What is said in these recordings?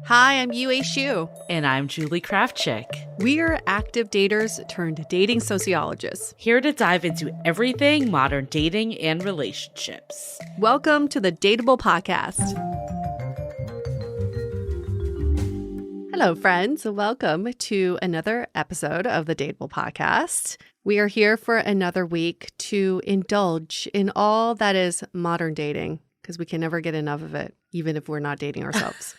Hi, I'm Yue Xu. And I'm Julie Kraftchick. We are active daters turned dating sociologists. Here to dive into everything modern dating and relationships. Welcome to the DATEABLE podcast. Hello, friends. Welcome to another episode of the DATEABLE podcast. We are here for another week to indulge in all that is modern dating, because we can never get enough of it, even if we're not dating ourselves.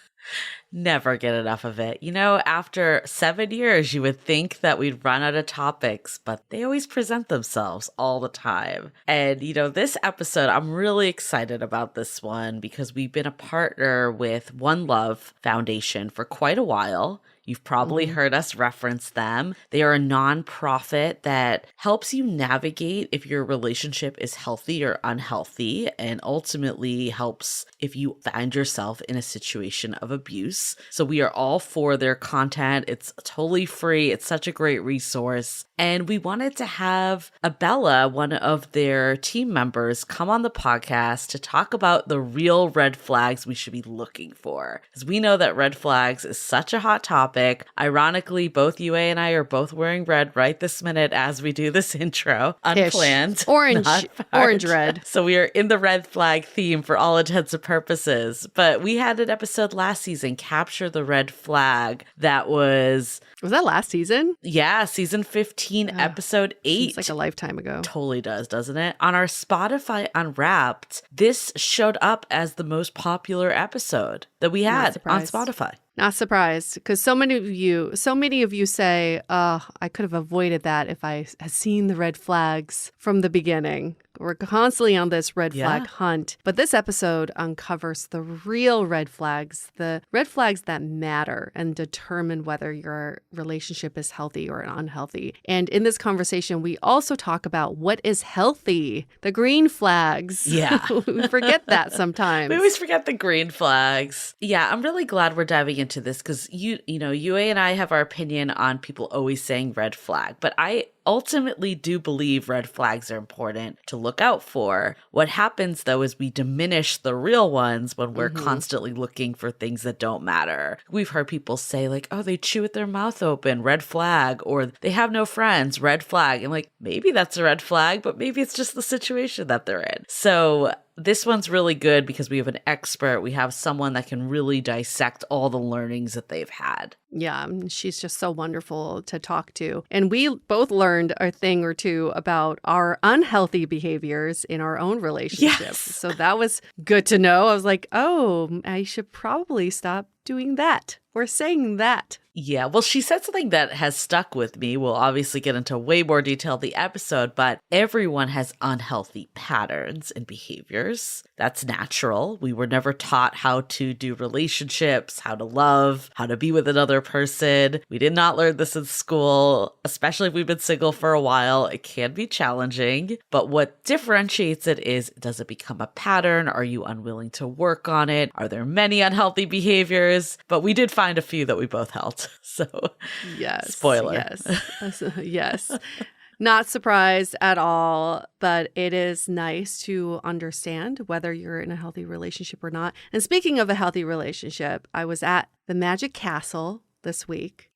Never get enough of it. You know, after 7 years, you would think that we'd run out of topics, but they always present themselves all the time. And, you know, this episode, I'm really excited about this one because we've been a partner with OneLove Foundation for quite a while. You've probably heard us reference them. They are a nonprofit that helps you navigate if your relationship is healthy or unhealthy, and ultimately helps if you find yourself in a situation of abuse. So we are all for their content. It's totally free. It's such a great resource. And we wanted to have Ebele, one of their team members, come on the podcast to talk about the real red flags we should be looking for. Because we know that red flags is such a hot topic. Ironically, both Yue and I are both wearing red right this minute as we do this intro. Unplanned. Orange red. So we are in the red flag theme for all intents and purposes. But we had an episode last season, Capture the Red Flag, that was... Was that last season? Yeah, season 15, episode 8. It's like a lifetime ago. Totally does, doesn't it? On our Spotify Unwrapped, this showed up as the most popular episode that we had on Spotify. Not surprised, because so many of you say, I could have avoided that if I had seen the red flags from the beginning. We're constantly on this red flag hunt. But this episode uncovers the real red flags, the red flags that matter and determine whether your relationship is healthy or unhealthy. And in this conversation, we also talk about what is healthy, the green flags. Yeah. We forget that sometimes. We always forget the green flags. Yeah, I'm really glad we're diving into this because Yue and I have our opinion on people always saying red flag, but I ultimately do believe red flags are important to look out for. What happens, though, is we diminish the real ones when we're constantly looking for things that don't matter. We've heard people say, like, oh, they chew with their mouth open, red flag, or they have no friends, red flag. And like, maybe that's a red flag, but maybe it's just the situation that they're in. So this one's really good because we have an expert. We have someone that can really dissect all the learnings that they've had. Yeah, she's just so wonderful to talk to. And we both learned a thing or two about our unhealthy behaviors in our own relationships. Yes. So that was good to know. I was like, oh, I should probably stop doing that or saying that. Yeah, well, she said something that has stuck with me. We'll obviously get into way more detail in the episode, but everyone has unhealthy patterns and behaviors. That's natural. We were never taught how to do relationships, how to love, how to be with another person. We did not learn this in school, especially if we've been single for a while. It can be challenging, but what differentiates it is, does it become a pattern? Are you unwilling to work on it? Are there many unhealthy behaviors? But we did find a few that we both held. So, yes, spoiler. Yes. Not surprised at all, but it is nice to understand whether you're in a healthy relationship or not. And speaking of a healthy relationship, I was at the Magic Castle this week.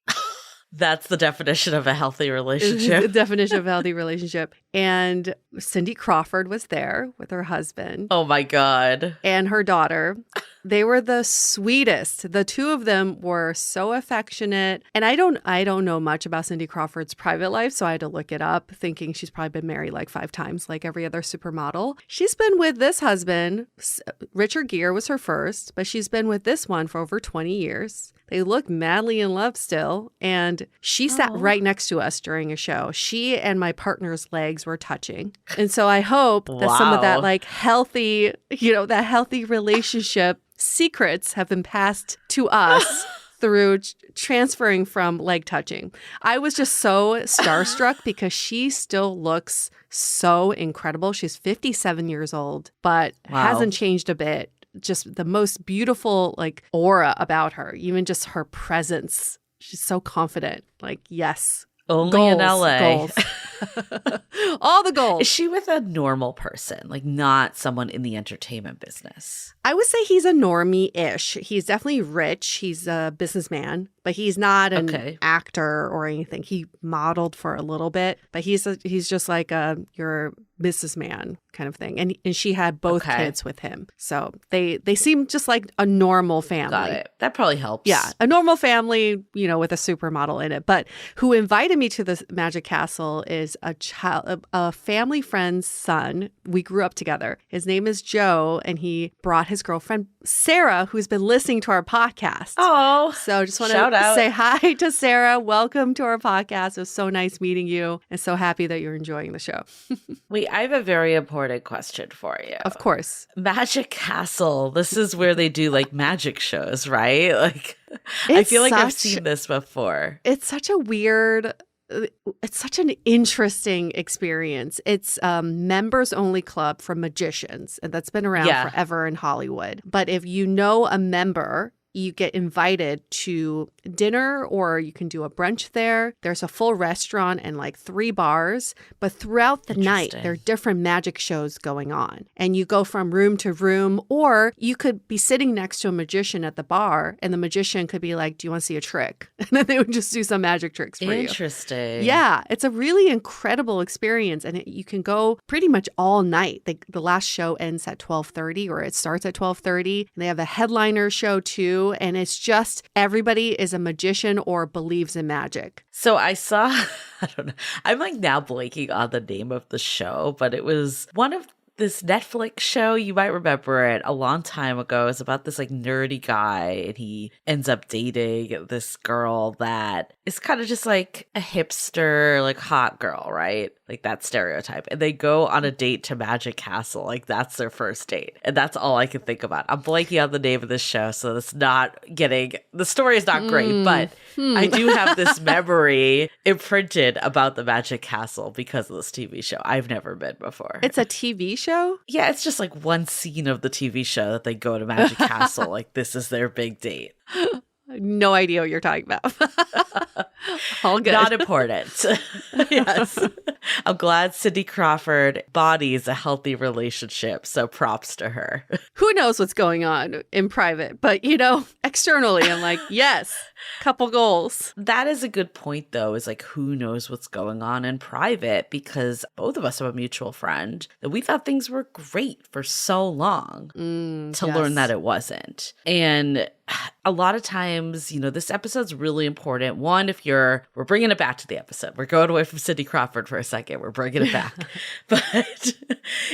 That's the definition of a healthy relationship. The definition of a healthy relationship. And Cindy Crawford was there with her husband. Oh my God. And her daughter. They were the sweetest. The two of them were so affectionate. And I don't know much about Cindy Crawford's private life, so I had to look it up, thinking she's probably been married like 5 times, like every other supermodel. She's been with this husband. Richard Gere was her first, but she's been with this one for over 20 years. They look madly in love still. And she sat right next to us during a show. She and my partner's legs were touching. And so I hope that some of that like healthy, that healthy relationship secrets have been passed to us through transferring from leg touching. I was just so starstruck because she still looks so incredible. She's 57 years old, but hasn't changed a bit. Just the most beautiful like aura about her, even just her presence. She's so confident. Like, yes. Only in LA. Goals. All the gold. Is she with a normal person, like not someone in the entertainment business? I would say he's a normie-ish. He's definitely rich. He's a businessman, but he's not an actor or anything. He modeled for a little bit, but he's just like your businessman kind of thing. And she had both kids with him. So they seem just like a normal family. Got it. That probably helps. Yeah, a normal family, with a supermodel in it. But who invited me to the Magic Castle is a family friend's son. We grew up together. His name is Joe, and he brought his girlfriend, Sarah, who's been listening to our podcast. Oh, so just want to say hi to Sarah. Welcome to our podcast. It was so nice meeting you, and so happy that you're enjoying the show. Wait, I have a very important question for you. Of course. Magic Castle. This is where they do like magic shows, right? Like, I feel like I've seen this before. It's such an interesting experience. It's a members only club for magicians, and that's been around forever in Hollywood. But if you know a member, you get invited to dinner, or you can do a brunch there. There's a full restaurant and like 3 bars. But throughout the night, there are different magic shows going on. And you go from room to room, or you could be sitting next to a magician at the bar, and the magician could be like, do you want to see a trick? And then they would just do some magic tricks for you. Interesting. Yeah, it's a really incredible experience. And you can go pretty much all night. The last show ends at 12:30, or it starts at 12:30. And they have a headliner show too. And it's just everybody is a magician or believes in magic. So I saw, I don't know, I'm like now blanking on the name of the show, but it was one of this Netflix show. You might remember it a long time ago. It's about this like nerdy guy, and he ends up dating this girl that is kind of just like a hipster, like hot girl, right? Like that stereotype. And they go on a date to Magic Castle. Like that's their first date. And that's all I can think about. I'm blanking on the name of this show, so it's not getting, the story is not great, but I do have this memory imprinted about the Magic Castle because of this TV show. I've never been before. It's a TV show? Yeah, it's just like one scene of the TV show that they go to Magic Castle. Like this is their big date. No idea what you're talking about. All good. Not important. Yes. I'm glad Cindy Crawford embodies a healthy relationship, so props to her. Who knows what's going on in private, but externally, I'm like, yes, couple goals. That is a good point, though, is like, who knows what's going on in private? Because both of us have a mutual friend that we thought things were great for so long to learn that it wasn't. And a lot of times, this episode's really important. One, we're bringing it back to the episode. We're going away from Cindy Crawford for a second. We're bringing it back. But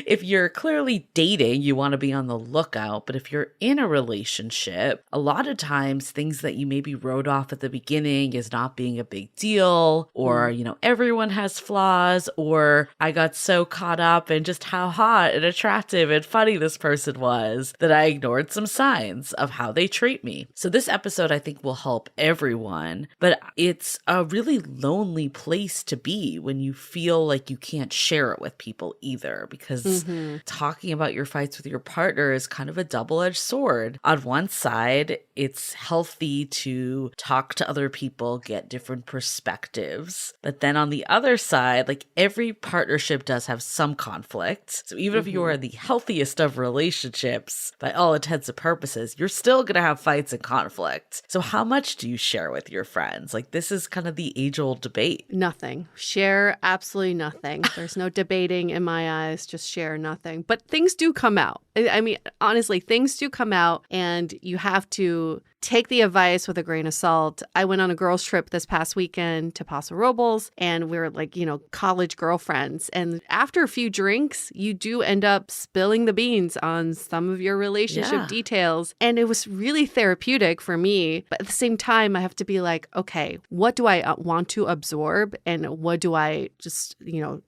if you're clearly dating, you want to be on the lookout. But if you're in a relationship, a lot of times things that you maybe wrote off at the beginning as not being a big deal, or, everyone has flaws, or I got so caught up in just how hot and attractive and funny this person was that I ignored some signs of how they treat me. So this episode, I think, will help everyone, but it's a really lonely place to be when you feel like you can't share it with people either, because talking about your fights with your partner is kind of a double-edged sword. On one side, it's healthy to talk to other people, get different perspectives. But then on the other side, like every partnership does have some conflict. So even if you are the healthiest of relationships, by all intents and purposes, you're still going to have fights and conflict. So how much do you share with your friends? Like this is kind of the age-old debate. Nothing. Share absolutely nothing. There's no debating in my eyes. Just share nothing. But things do come out. I mean, honestly, things do come out, and you have to take the advice with a grain of salt. I went on a girls' trip this past weekend to Paso Robles, and we were like, college girlfriends. And after a few drinks, you do end up spilling the beans on some of your relationship details. And it was really therapeutic for me. But at the same time, I have to be like, okay, what do I want to absorb, and what do I just,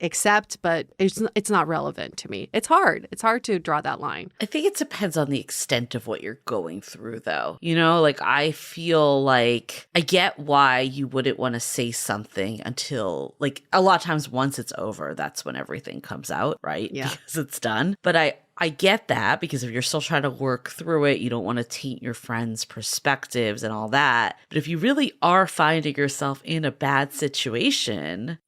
accept? But it's not relevant to me. It's hard. It's hard to draw that line. I think it depends on the extent of what you're going through, though. Like I feel like I get why you wouldn't want to say something until, like, a lot of times once it's over, that's when everything comes out, right? Yeah. Because it's done. But I I get that, because if you're still trying to work through it, you don't want to taint your friends' perspectives and all that. But if you really are finding yourself in a bad situation,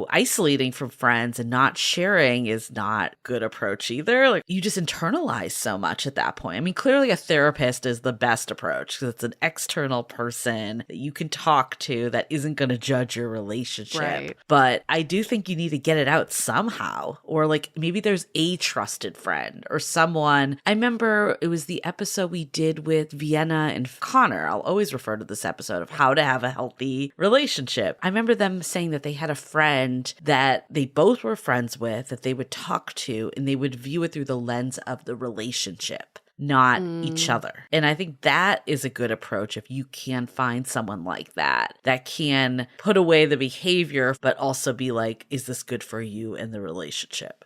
isolating from friends and not sharing is not a good approach either. Like, you just internalize so much at that point. I mean, clearly a therapist is the best approach because it's an external person that you can talk to that isn't going to judge your relationship. Right. But I do think you need to get it out somehow. Or like maybe there's a trusted friend or someone. I remember it was the episode we did with Vienna and Connor. I'll always refer to this episode of how to have a healthy relationship. I remember them saying that they had a friend that they both were friends with that they would talk to, and they would view it through the lens of the relationship, not each other. And I think that is a good approach if you can find someone like that can put away the behavior, but also be like, is this good for you and the relationship?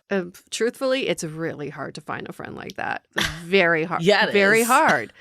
Truthfully, it's really hard to find a friend like that. Very hard. Yeah, it very is. hard.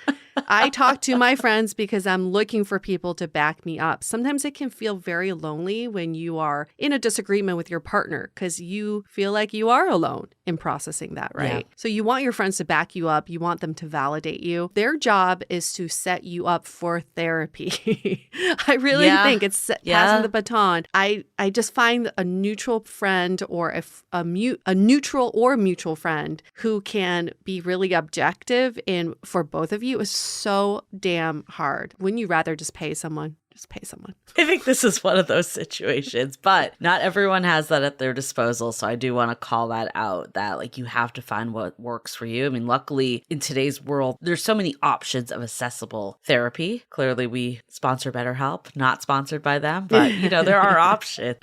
I talk to my friends because I'm looking for people to back me up. Sometimes it can feel very lonely when you are in a disagreement with your partner because you feel like you are alone in processing that, right? Yeah. So you want your friends to back you up. You want them to validate you. Their job is to set you up for therapy. I really think it's passing the baton. I just find a neutral friend or a neutral or mutual friend who can be really objective in for both of you is so damn hard. Wouldn't you rather just pay someone? Just pay someone. I think this is one of those situations, but not everyone has that at their disposal. So I do want to call that out, that like you have to find what works for you. I mean, luckily in today's world, there's so many options of accessible therapy. Clearly we sponsor BetterHelp, not sponsored by them, but there are options.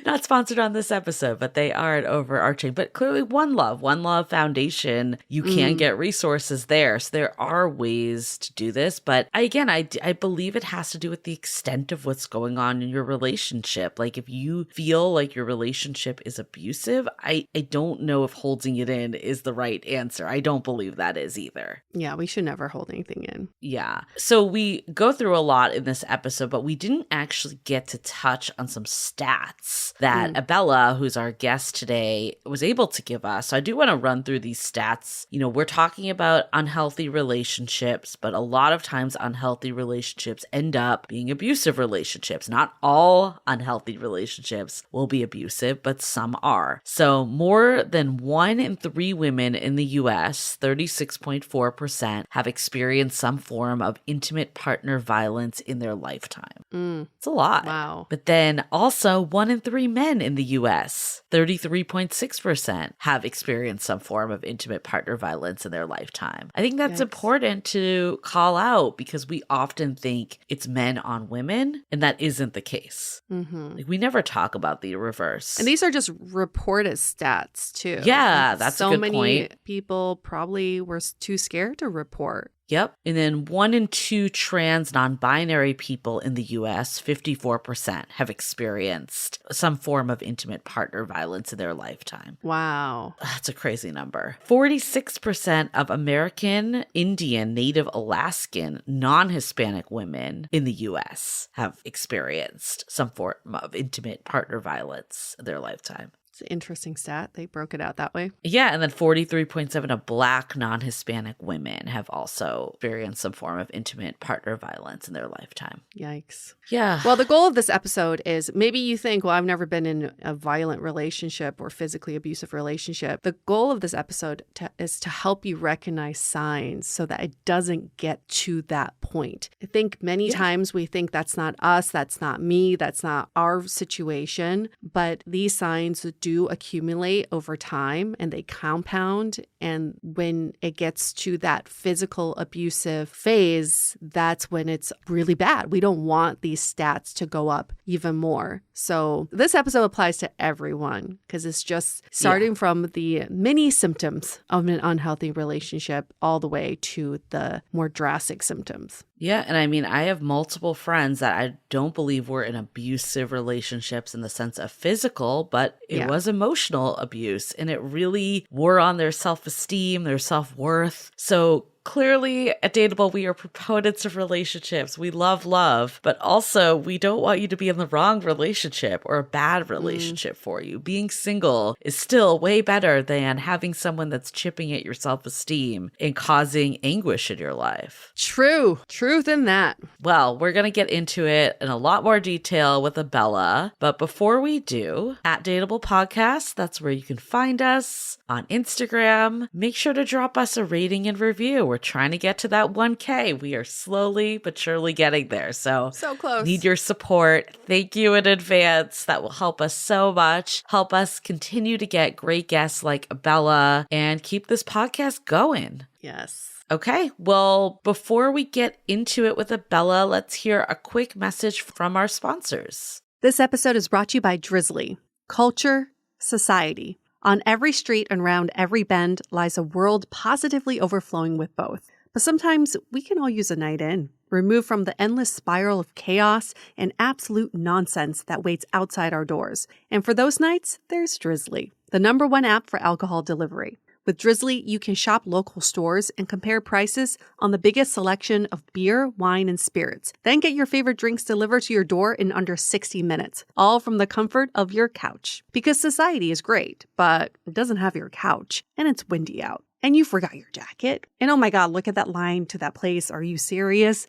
Not sponsored on this episode, but they are an overarching. But clearly OneLove Foundation, you can get resources there. So there are ways to do this. But I believe it has to do with the extent of what's going on in your relationship. Like if you feel like your relationship is abusive, I don't know if holding it in is the right answer. I don't believe that is either. Yeah, we should never hold anything in. Yeah. So we go through a lot in this episode, but we didn't actually get to touch on some stats that Ebele, who's our guest today, was able to give us. So I do want to run through these stats. We're talking about unhealthy relationships, but a lot of times unhealthy relationships end up being abusive relationships. Not all unhealthy relationships will be abusive, but some are. So more than 1 in 3 women in the US, 36.4%, have experienced some form of intimate partner violence in their lifetime. It's a lot. Wow. But then also 1 in 3 men in the US, 33.6%, have experienced some form of intimate partner violence in their lifetime. I think that's important to call out because we often think it's men on women, and that isn't the case. Like, we never talk about the reverse. And these are just reported stats too. Yeah, that's a good point. So many people probably were too scared to report. Yep. And then 1 in 2 trans non-binary people in the US, 54%, have experienced some form of intimate partner violence in their lifetime. Wow. That's a crazy number. 46% of American, Indian, Native Alaskan, non-Hispanic women in the US have experienced some form of intimate partner violence in their lifetime. It's an interesting stat. They broke it out that way. Yeah, and then 43.7 of Black non-Hispanic women have also experienced some form of intimate partner violence in their lifetime. Yikes. Yeah. Well, the goal of this episode is maybe you think, well, I've never been in a violent relationship or physically abusive relationship. The goal of this episode is to help you recognize signs so that it doesn't get to that point. I think many times we think that's not us, that's not me, that's not our situation, but these signs do accumulate over time and they compound. And when it gets to that physical abusive phase, that's when it's really bad. We don't want these stats to go up even more. So this episode applies to everyone because it's just starting from the many symptoms of an unhealthy relationship all the way to the more drastic symptoms. Yeah. And I mean, I have multiple friends that I don't believe were in abusive relationships in the sense of physical, but it was emotional abuse and it really wore on their self-esteem, their self-worth. So clearly at Dateable, we are proponents of relationships. We love love, but also we don't want you to be in the wrong relationship or a bad relationship for you. Being single is still way better than having someone that's chipping at your self-esteem and causing anguish in your life. True. Truth in that. Well, we're going to get into it in a lot more detail with Ebele. But before we do, at Dateable Podcast, that's where you can find us on Instagram. Make sure to drop us a rating and review. We're trying to get to that 1K. We are slowly but surely getting there. So close. Need your support. Thank you in advance. That will help us so much. Help us continue to get great guests like Ebele and keep this podcast going. Yes. Okay, well, before we get into it with Ebele, let's hear a quick message from our sponsors. This episode is brought to you by Drizzly. Culture, society. On every street and around every bend lies a world positively overflowing with both. But sometimes we can all use a night in, removed from the endless spiral of chaos and absolute nonsense that waits outside our doors. And for those nights, there's Drizzly, the #1 app for alcohol delivery. With Drizzly, you can shop local stores and compare prices on the biggest selection of beer, wine, and spirits. Then get your favorite drinks delivered to your door in under 60 minutes, all from the comfort of your couch. Because society is great, but it doesn't have your couch, and it's windy out. And you forgot your jacket. And oh my God, look at that line to that place. Are you serious?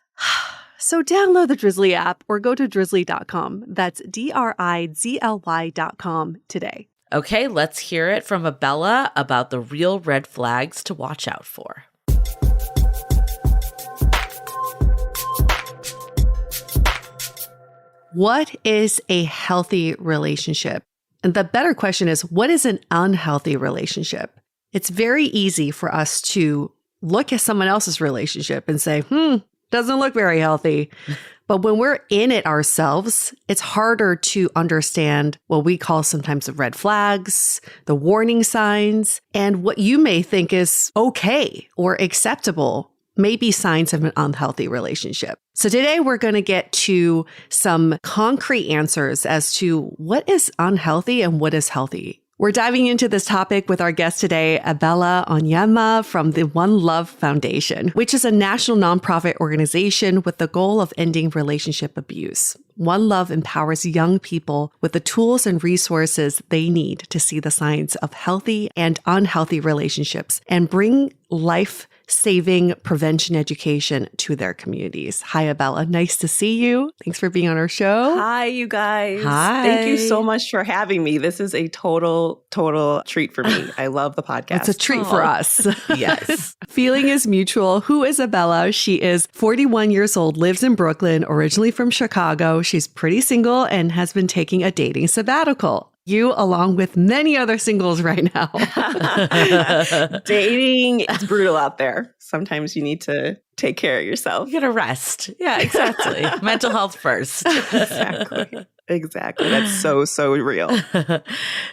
So download the Drizzly app or go to drizzly.com. That's DRIZLY.com today. Okay, let's hear it from Ebele about the real red flags to watch out for. What is a healthy relationship? And the better question is, what is an unhealthy relationship? It's very easy for us to look at someone else's relationship and say, doesn't look very healthy. But when we're in it ourselves, it's harder to understand what we call sometimes the red flags, the warning signs, and what you may think is okay or acceptable may be signs of an unhealthy relationship. So today we're going to get to some concrete answers as to what is unhealthy and what is healthy. We're diving into this topic with our guest today, Ebele Onyema from the OneLove Foundation, which is a national nonprofit organization with the goal of ending relationship abuse. OneLove empowers young people with the tools and resources they need to see the signs of healthy and unhealthy relationships and bring life-saving prevention education to their communities. Hi, Ebele. Nice to see you. Thanks for being on our show. Hi, you guys. Hi. Thank you so much for having me. This is a total treat for me. I love the podcast. It's a treat for us. Yes. Feeling is mutual. Who is Ebele? She is 41 years old, lives in Brooklyn, originally from Chicago. She's pretty single and has been taking a dating sabbatical. You, along with many other singles right now. Dating, it's brutal out there. Sometimes you need to take care of yourself. You gotta rest. Yeah, exactly. Mental health first. Exactly. That's so real.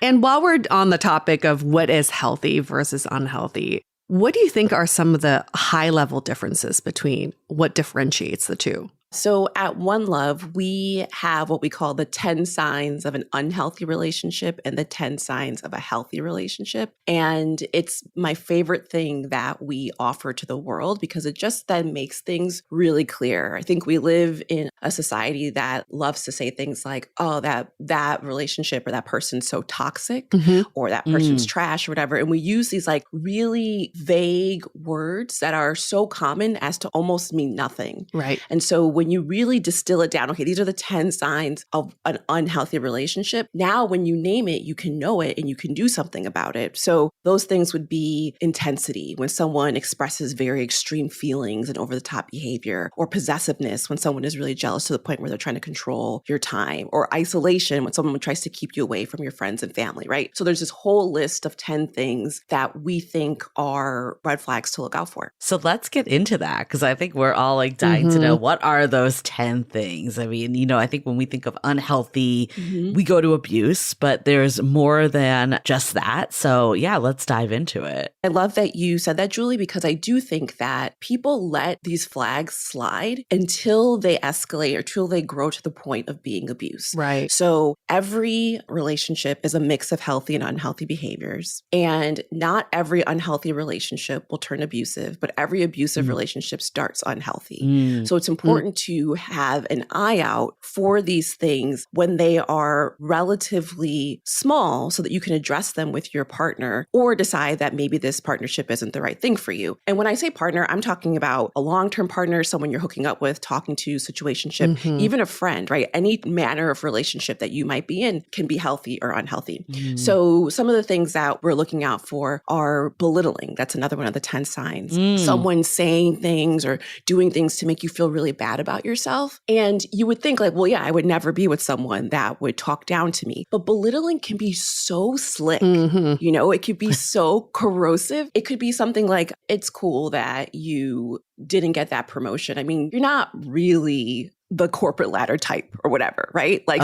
And while we're on the topic of what is healthy versus unhealthy, what do you think are some of the high-level differences between what differentiates the two? So at OneLove, we have what we call the 10 signs of an unhealthy relationship and the 10 signs of a healthy relationship. And it's my favorite thing that we offer to the world because it just then makes things really clear. I think we live in a society that loves to say things like, oh, that relationship or that person's so toxic or that person's trash or whatever. And we use these like really vague words that are so common as to almost mean nothing. Right. And so when you really distill it down, okay, these are the 10 signs of an unhealthy relationship. Now, when you name it, you can know it and you can do something about it. So those things would be intensity, when someone expresses very extreme feelings and over-the-top behavior, or possessiveness, when someone is really jealous to the point where they're trying to control your time, or isolation, when someone tries to keep you away from your friends and family, right? So there's this whole list of 10 things that we think are red flags to look out for. So let's get into that because I think we're all like dying to know what are those 10 things? I mean, I think when we think of unhealthy, we go to abuse, but there's more than just that. So yeah, let's dive into it. I love that you said that, Julie, because I do think that people let these flags slide until they escalate or till they grow to the point of being abuse. Right. So every relationship is a mix of healthy and unhealthy behaviors. And not every unhealthy relationship will turn abusive, but every abusive relationship starts unhealthy. So it's important to have an eye out for these things when they are relatively small so that you can address them with your partner or decide that maybe this partnership isn't the right thing for you. And when I say partner, I'm talking about a long-term partner, someone you're hooking up with, talking to, situationship, even a friend, right? Any manner of relationship that you might be in can be healthy or unhealthy. So some of the things that we're looking out for are belittling. That's another one of the 10 signs. Someone saying things or doing things to make you feel really bad about yourself. And you would think like, well, yeah, I would never be with someone that would talk down to me. But belittling can be so slick. It could be so corrosive. It could be something like, it's cool that you didn't get that promotion. I mean, you're not really the corporate ladder type or whatever, right? Like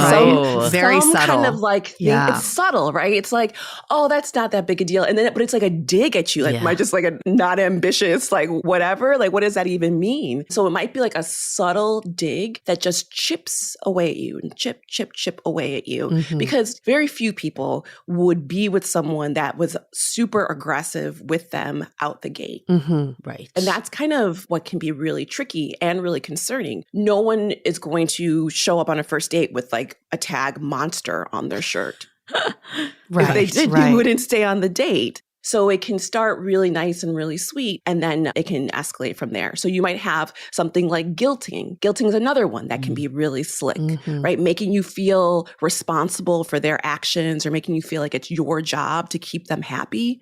very some subtle. kind of like thing. It's subtle, right? It's like, oh, that's not that big a deal. And then, but it's like a dig at you. Like, am I just like a not ambitious, like whatever? Like, what does that even mean? So it might be like a subtle dig that just chips away at you and chip away at you because very few people would be with someone that was super aggressive with them out the gate. Right. And that's kind of what can be really tricky and really concerning. No one is going to show up on a first date with like a tag monster on their shirt. If they did, you wouldn't stay on the date. So it can start really nice and really sweet, and then it can escalate from there. So you might have something like guilting. Guilting is another one that can be really slick, right? Making you feel responsible for their actions or making you feel like it's your job to keep them happy.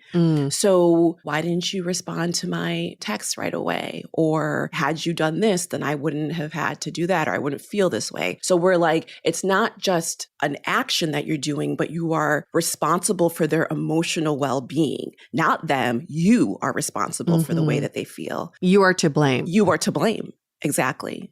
So why didn't you respond to my text right away? Or had you done this, then I wouldn't have had to do that, or I wouldn't feel this way. So we're like, it's not just an action that you're doing, but you are responsible for their emotional well-being. Not them. You are responsible for the way that they feel. You are to blame. You are to blame. Exactly.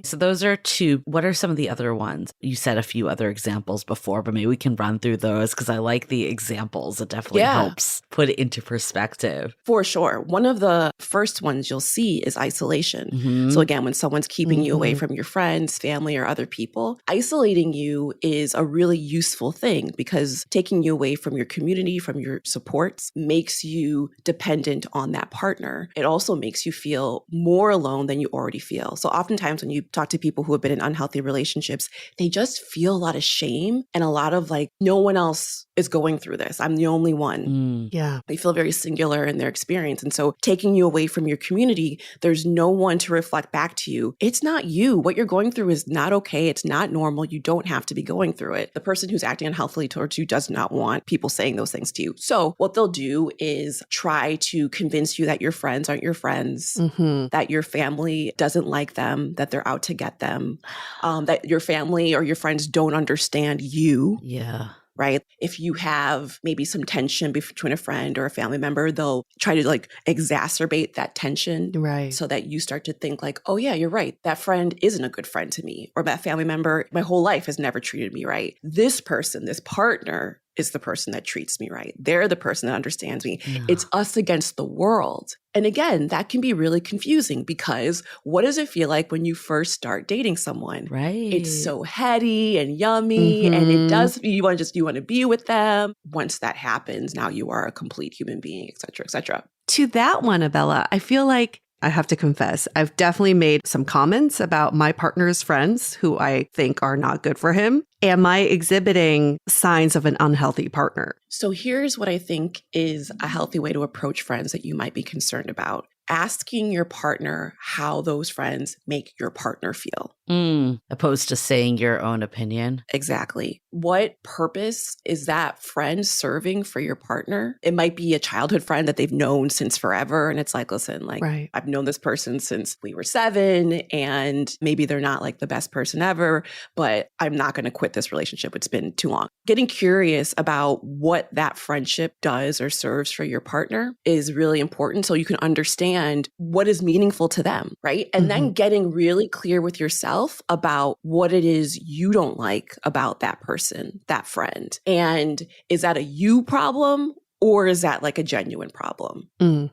So those are two. What are some of the other ones? You said a few other examples before, but maybe we can run through those because I like the examples. It definitely helps put it into perspective. For sure. One of the first ones you'll see is isolation. So again, when someone's keeping you away from your friends, family, or other people, isolating you is a really useful thing because taking you away from your community, from your supports, makes you dependent on that partner. It also makes you feel more alone than you already feel. So oftentimes when you talk to people who have been in unhealthy relationships, they just feel a lot of shame and a lot of like, no one else is going through this. I'm the only one. They feel very singular in their experience. And so taking you away from your community, there's no one to reflect back to you. It's not you. What you're going through is not okay. It's not normal. You don't have to be going through it. The person who's acting unhealthily towards you does not want people saying those things to you. So what they'll do is try to convince you that your friends aren't your friends, that your family doesn't like them, that they're out to get them, that your family or your friends don't understand you. Right? If you have maybe some tension between a friend or a family member, they'll try to like exacerbate that tension. So that you start to think like, oh yeah, you're right. That friend isn't a good friend to me. Or that family member, my whole life has never treated me right. This person, this partner is the person that treats me right. They're the person that understands me. It's us against the world. And again, that can be really confusing because what does it feel like when you first start dating someone? It's so heady and yummy and it does, you want to be with them. Once that happens, now you are a complete human being, et cetera, et cetera. To that one, Ebele, I feel like I have to confess, I've definitely made some comments about my partner's friends who I think are not good for him. Am I exhibiting signs of an unhealthy partner? So here's what I think is a healthy way to approach friends that you might be concerned about. Asking your partner how those friends make your partner feel. Opposed to saying your own opinion. Exactly. What purpose is that friend serving for your partner? It might be a childhood friend that they've known since forever. And it's like, listen, like I've known this person since we were 7 and maybe they're not like the best person ever, but I'm not going to quit this relationship. It's been too long. Getting curious about what that friendship does or serves for your partner is really important so you can understand understand what is meaningful to them, right? And then getting really clear with yourself about what it is you don't like about that person, that friend. And is that a you problem? Or is that like a genuine problem?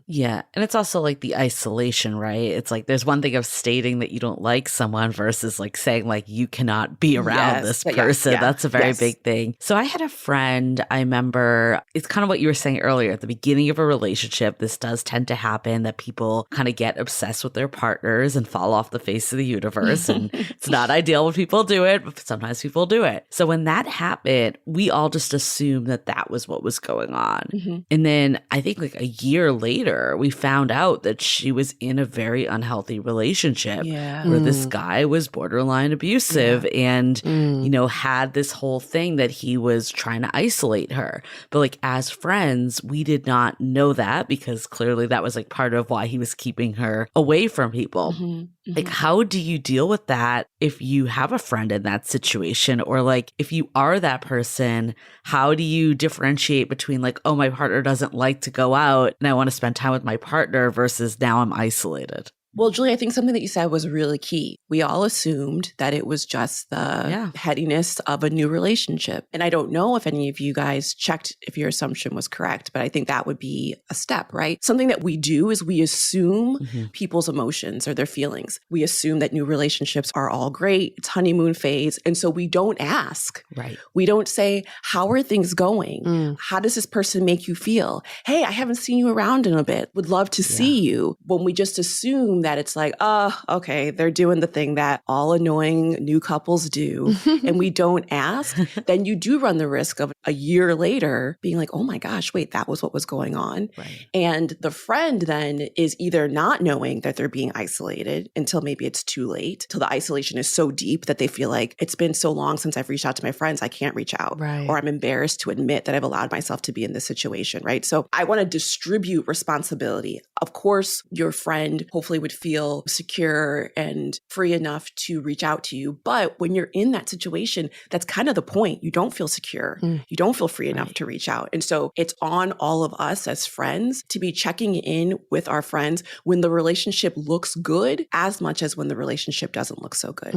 Yeah. And it's also like the isolation, right? It's like there's one thing of stating that you don't like someone versus like saying like you cannot be around this person. That's a very big thing. So I had a friend, I remember, it's kind of what you were saying earlier at the beginning of a relationship. This does tend to happen that people kind of get obsessed with their partners and fall off the face of the universe. And it's not ideal when people do it, but sometimes people do it. So when that happened, we all just assumed that that was what was going on. And then I think like a year later, we found out that she was in a very unhealthy relationship where this guy was borderline abusive and, you know, had this whole thing that he was trying to isolate her. But like as friends, we did not know that because clearly that was like part of why he was keeping her away from people. Like, how do you deal with that if you have a friend in that situation? Or like, if you are that person, how do you differentiate between like, oh, my partner doesn't like to go out and I want to spend time with my partner versus now I'm isolated? Well, Julie, I think something that you said was really key. We all assumed that it was just the headiness of a new relationship. And I don't know if any of you guys checked if your assumption was correct, but I think that would be a step, right? Something that we do is we assume people's emotions or their feelings. We assume that new relationships are all great. It's honeymoon phase. And so we don't ask. Right. We don't say, how are things going? How does this person make you feel? Hey, I haven't seen you around in a bit. Would love to see you. When we just assume that it's like, oh, okay, they're doing the thing that all annoying new couples do, and we don't ask, then you do run the risk of a year later being like, oh my gosh, wait, that was what was going on. Right. And the friend then is either not knowing that they're being isolated until maybe it's too late, till the isolation is so deep that they feel like it's been so long since I've reached out to my friends, I can't reach out. Or I'm embarrassed to admit that I've allowed myself to be in this situation, right? So I want to distribute responsibility. Of course, your friend hopefully would feel secure and free enough to reach out to you. But when you're in that situation, that's kind of the point. You don't feel secure. You don't feel free enough to reach out. And so it's on all of us as friends to be checking in with our friends when the relationship looks good as much as when the relationship doesn't look so good.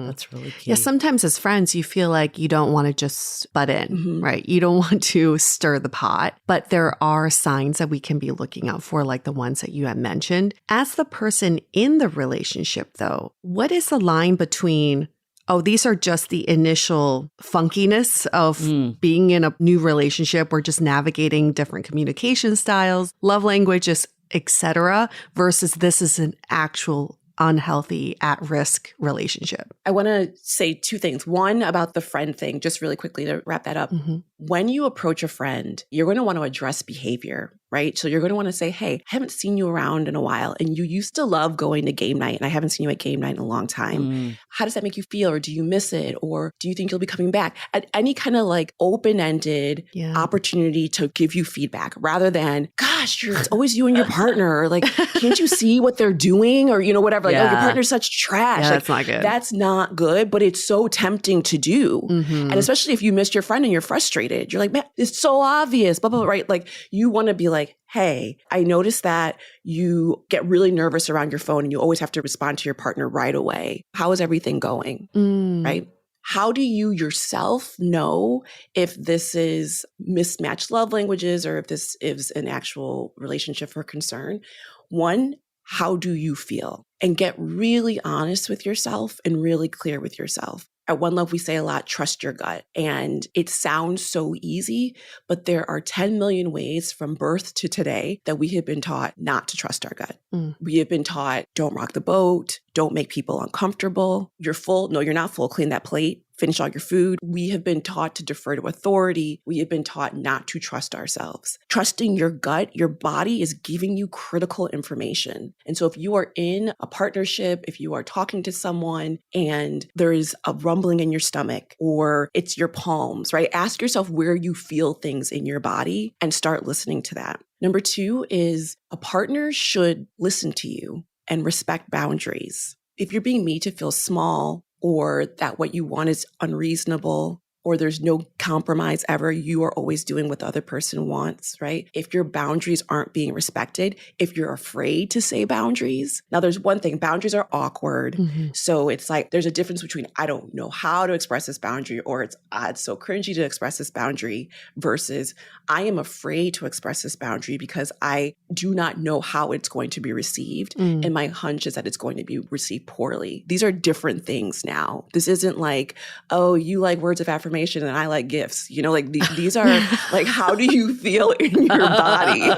That's really key. Yeah, sometimes as friends, you feel like you don't want to just butt in, right? You don't want to stir the pot, but there are signs that we can be looking out for, like the ones that you have mentioned. As the person in the relationship, though, what is the line between, oh, these are just the initial funkiness of being in a new relationship, we're just navigating different communication styles, love languages, etc., versus this is an actual unhealthy, at-risk relationship? I want to say two things. One, about the friend thing, just really quickly to wrap that up. When you approach a friend, you're going to want to address behavior, right? So you're going to want to say, hey, I haven't seen you around in a while, and you used to love going to game night, and I haven't seen you at game night in a long time. How does that make you feel? Or do you miss it? Or do you think you'll be coming back? At any kind of like open-ended opportunity to give you feedback, rather than, gosh, it's always you and your partner. Or like, can't you see what they're doing? Or, you know, whatever. Like, oh, your partner's such trash. Yeah, like, that's not good. That's not good, but it's so tempting to do. And especially if you missed your friend and you're frustrated, you're like, man, it's so obvious, blah, blah, blah, right? Like, you want to be like, hey, I noticed that you get really nervous around your phone and you always have to respond to your partner right away. How is everything going? Right? How do you yourself know if this is mismatched love languages or if this is an actual relationship or concern? One, how do you feel? And get really honest with yourself and really clear with yourself. At OneLove, we say a lot, trust your gut. And it sounds so easy, but there are 10 million ways from birth to today that we have been taught not to trust our gut. We have been taught, don't rock the boat, don't make people uncomfortable. You're full. No, you're not full. Clean that plate. Finish all your food. We have been taught to defer to authority. We have been taught not to trust ourselves. Trusting your gut, your body is giving you critical information. And so if you are in a partnership, if you are talking to someone and there is a rumbling in your stomach or it's your palms, right? Ask yourself where you feel things in your body and start listening to that. Number two is a partner should listen to you and respect boundaries. If you're being made to feel small or that what you want is unreasonable, or there's no compromise ever. You are always doing what the other person wants, right? If your boundaries aren't being respected, if you're afraid to say boundaries. Now, there's one thing, boundaries are awkward. So it's like, there's a difference between, I don't know how to express this boundary, or it's so cringy to express this boundary, versus I am afraid to express this boundary because I do not know how it's going to be received. And my hunch is that it's going to be received poorly. These are different things now. This isn't like, oh, you like words of affirmation and I like gifts. You know, like these are like, how do you feel in your body?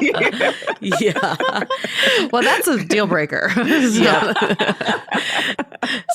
Yeah. Well, that's a deal breaker.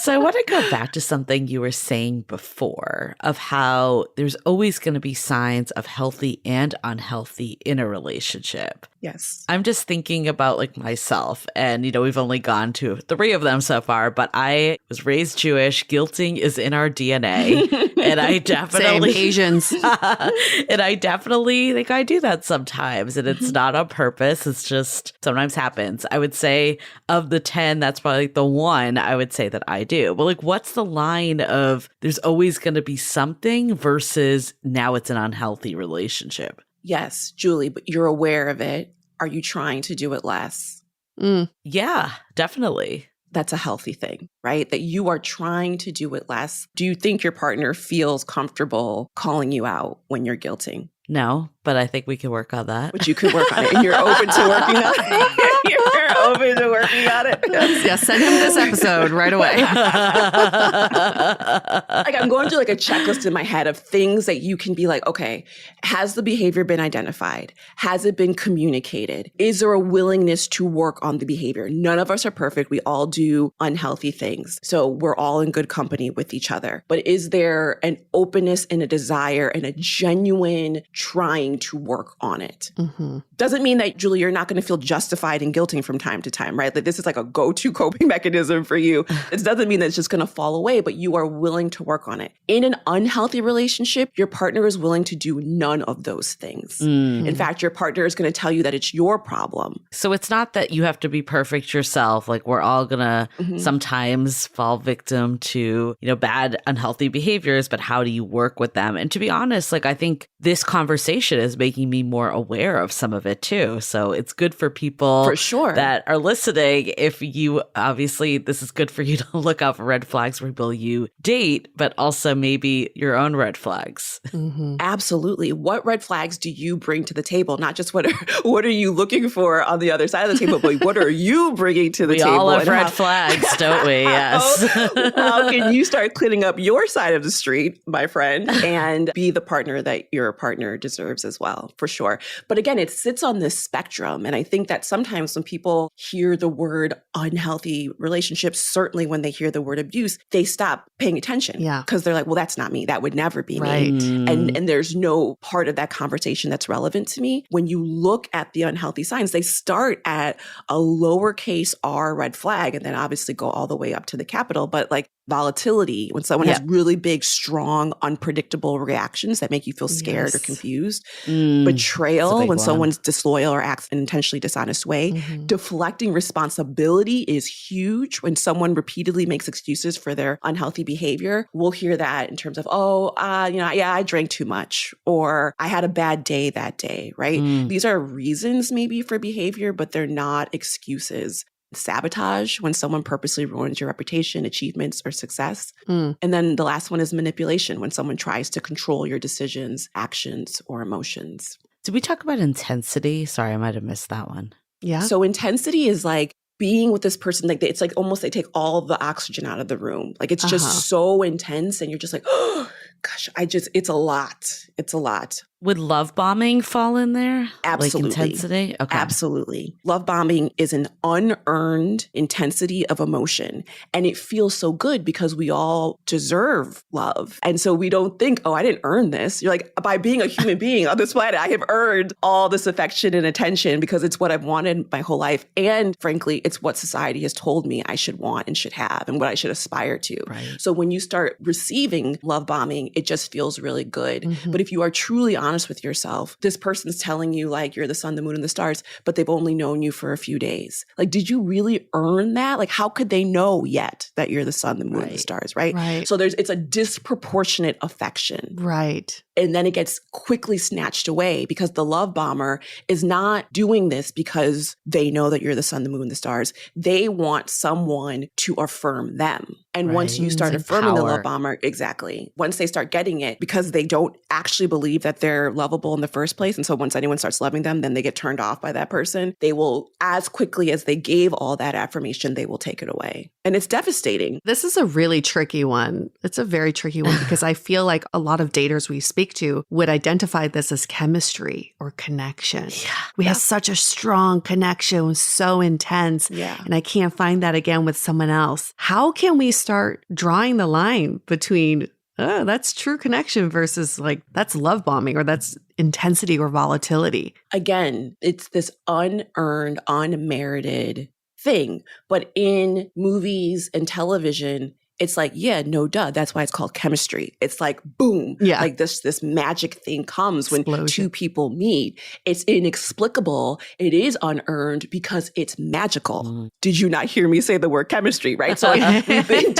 So I want to go back to something you were saying before of how there's always going to be signs of healthy and unhealthy in a relationship. Yes. I'm just thinking about like myself, and we've only gone to 3 of them so far, but I was raised Jewish. Guilting is in our DNA, and I definitely Same, Asians. and I definitely think I do that sometimes, and it's not on purpose. It's just sometimes happens. I would say of the 10, that's probably like the one I would say that I do. But like, what's the line of there's always going to be something versus now it's an unhealthy relationship? Yes, Julie, but you're aware of it. Are you trying to do it less? Yeah, definitely. That's a healthy thing, right? That you are trying to do it less. Do you think your partner feels comfortable calling you out when you're guilting? No, but I think we can work on that. But you could work on it, and you're open to working on it. You're open to working on it. Yes, send him this episode right away. Like, I'm going through like a checklist in my head of things that you can be like, okay, has the behavior been identified? Has it been communicated? Is there a willingness to work on the behavior? None of us are perfect. We all do unhealthy things. So we're all in good company with each other. But is there an openness and a desire and a genuine trying to work on it? Doesn't mean that, Julie, you're not going to feel justified in guilting from time to time, right? Like, this is like a go-to coping mechanism for you. It doesn't mean that it's just going to fall away, but you are willing to work on it. In an unhealthy relationship, your partner is willing to do none of those things. In fact, your partner is going to tell you that it's your problem. So it's not that you have to be perfect yourself. Like, we're all going to sometimes fall victim to, bad, unhealthy behaviors, but how do you work with them? And to be honest, like, I think this conversation is making me more aware of some of it too. So it's good for people For sure. that are listening. If you, obviously, this is good for you to look out for red flags for people you date, but also maybe your own red flags. Absolutely. What red flags do you bring to the table? Not just what are you looking for on the other side of the table, but what are you bringing to the We table? all have red flags, don't we? Yes. How can you start cleaning up your side of the street, my friend, and be the partner that your partner deserves as well, for sure. But again, it sits on this spectrum. And I think that sometimes when people hear the word unhealthy relationships, certainly when they hear the word abuse, they stop paying attention. Yeah. Because they're like, well, that's not me. That would never be Right. me. And there's no part of that conversation that's relevant to me. When you look at the unhealthy signs, they start at a lowercase r red flag and then obviously go all the way up to the capital. But like volatility, when someone has really big, strong, unpredictable reactions that make you feel scared or confused. Betrayal, when someone's disloyal or acts in an intentionally dishonest way. Deflecting responsibility is huge. When someone repeatedly makes excuses for their unhealthy behavior, we'll hear that in terms of, I drank too much, or I had a bad day that day, right? These are reasons maybe for behavior, but they're not excuses. Sabotage, when someone purposely ruins your reputation, achievements, or success. And then the last one is manipulation, when someone tries to control your decisions, actions, or emotions. Did we talk about intensity? Sorry, I might have missed that one. Yeah. So intensity is like being with this person, like it's like almost they take all the oxygen out of the room. Like it's just so intense and you're just like, oh gosh, it's a lot. It's a lot. Would love bombing fall in there? Absolutely. Like intensity? Okay. Absolutely. Love bombing is an unearned intensity of emotion. And it feels so good because we all deserve love. And so we don't think, oh, I didn't earn this. You're like, by being a human being on this planet, I have earned all this affection and attention because it's what I've wanted my whole life. And frankly, it's what society has told me I should want and should have and what I should aspire to. Right. So when you start receiving love bombing, it just feels really good. But if you are truly honest honest with yourself. This person's telling you like you're the sun, the moon, and the stars, but they've only known you for a few days. Like, did you really earn that? Like, how could they know yet that you're the sun, the moon, and the stars, right? Right. So it's a disproportionate affection. Right. And then it gets quickly snatched away because the love bomber is not doing this because they know that you're the sun, the moon, the stars. They want someone to affirm them. And once you start affirming the love bomber, exactly. Once they start getting it, because they don't actually believe that they're lovable in the first place. And so once anyone starts loving them, then they get turned off by that person. They will, as quickly as they gave all that affirmation, they will take it away. And it's devastating. This is a really tricky one. It's a very tricky one because I feel like a lot of daters we speak to would identify this as chemistry or connection. Yeah. We have such a strong connection, so intense. Yeah. And I can't find that again with someone else. How can we start drawing the line between, oh, that's true connection versus like, that's love bombing or that's intensity or volatility? Again, it's this unearned, unmerited thing. But in movies and television, it's like, yeah, no duh. That's why it's called chemistry. It's like, boom. Yeah. Like this magic thing comes when Explosion. two people meet. It's inexplicable. It is unearned because it's magical. Did you not hear me say the word chemistry, right? So like, we've been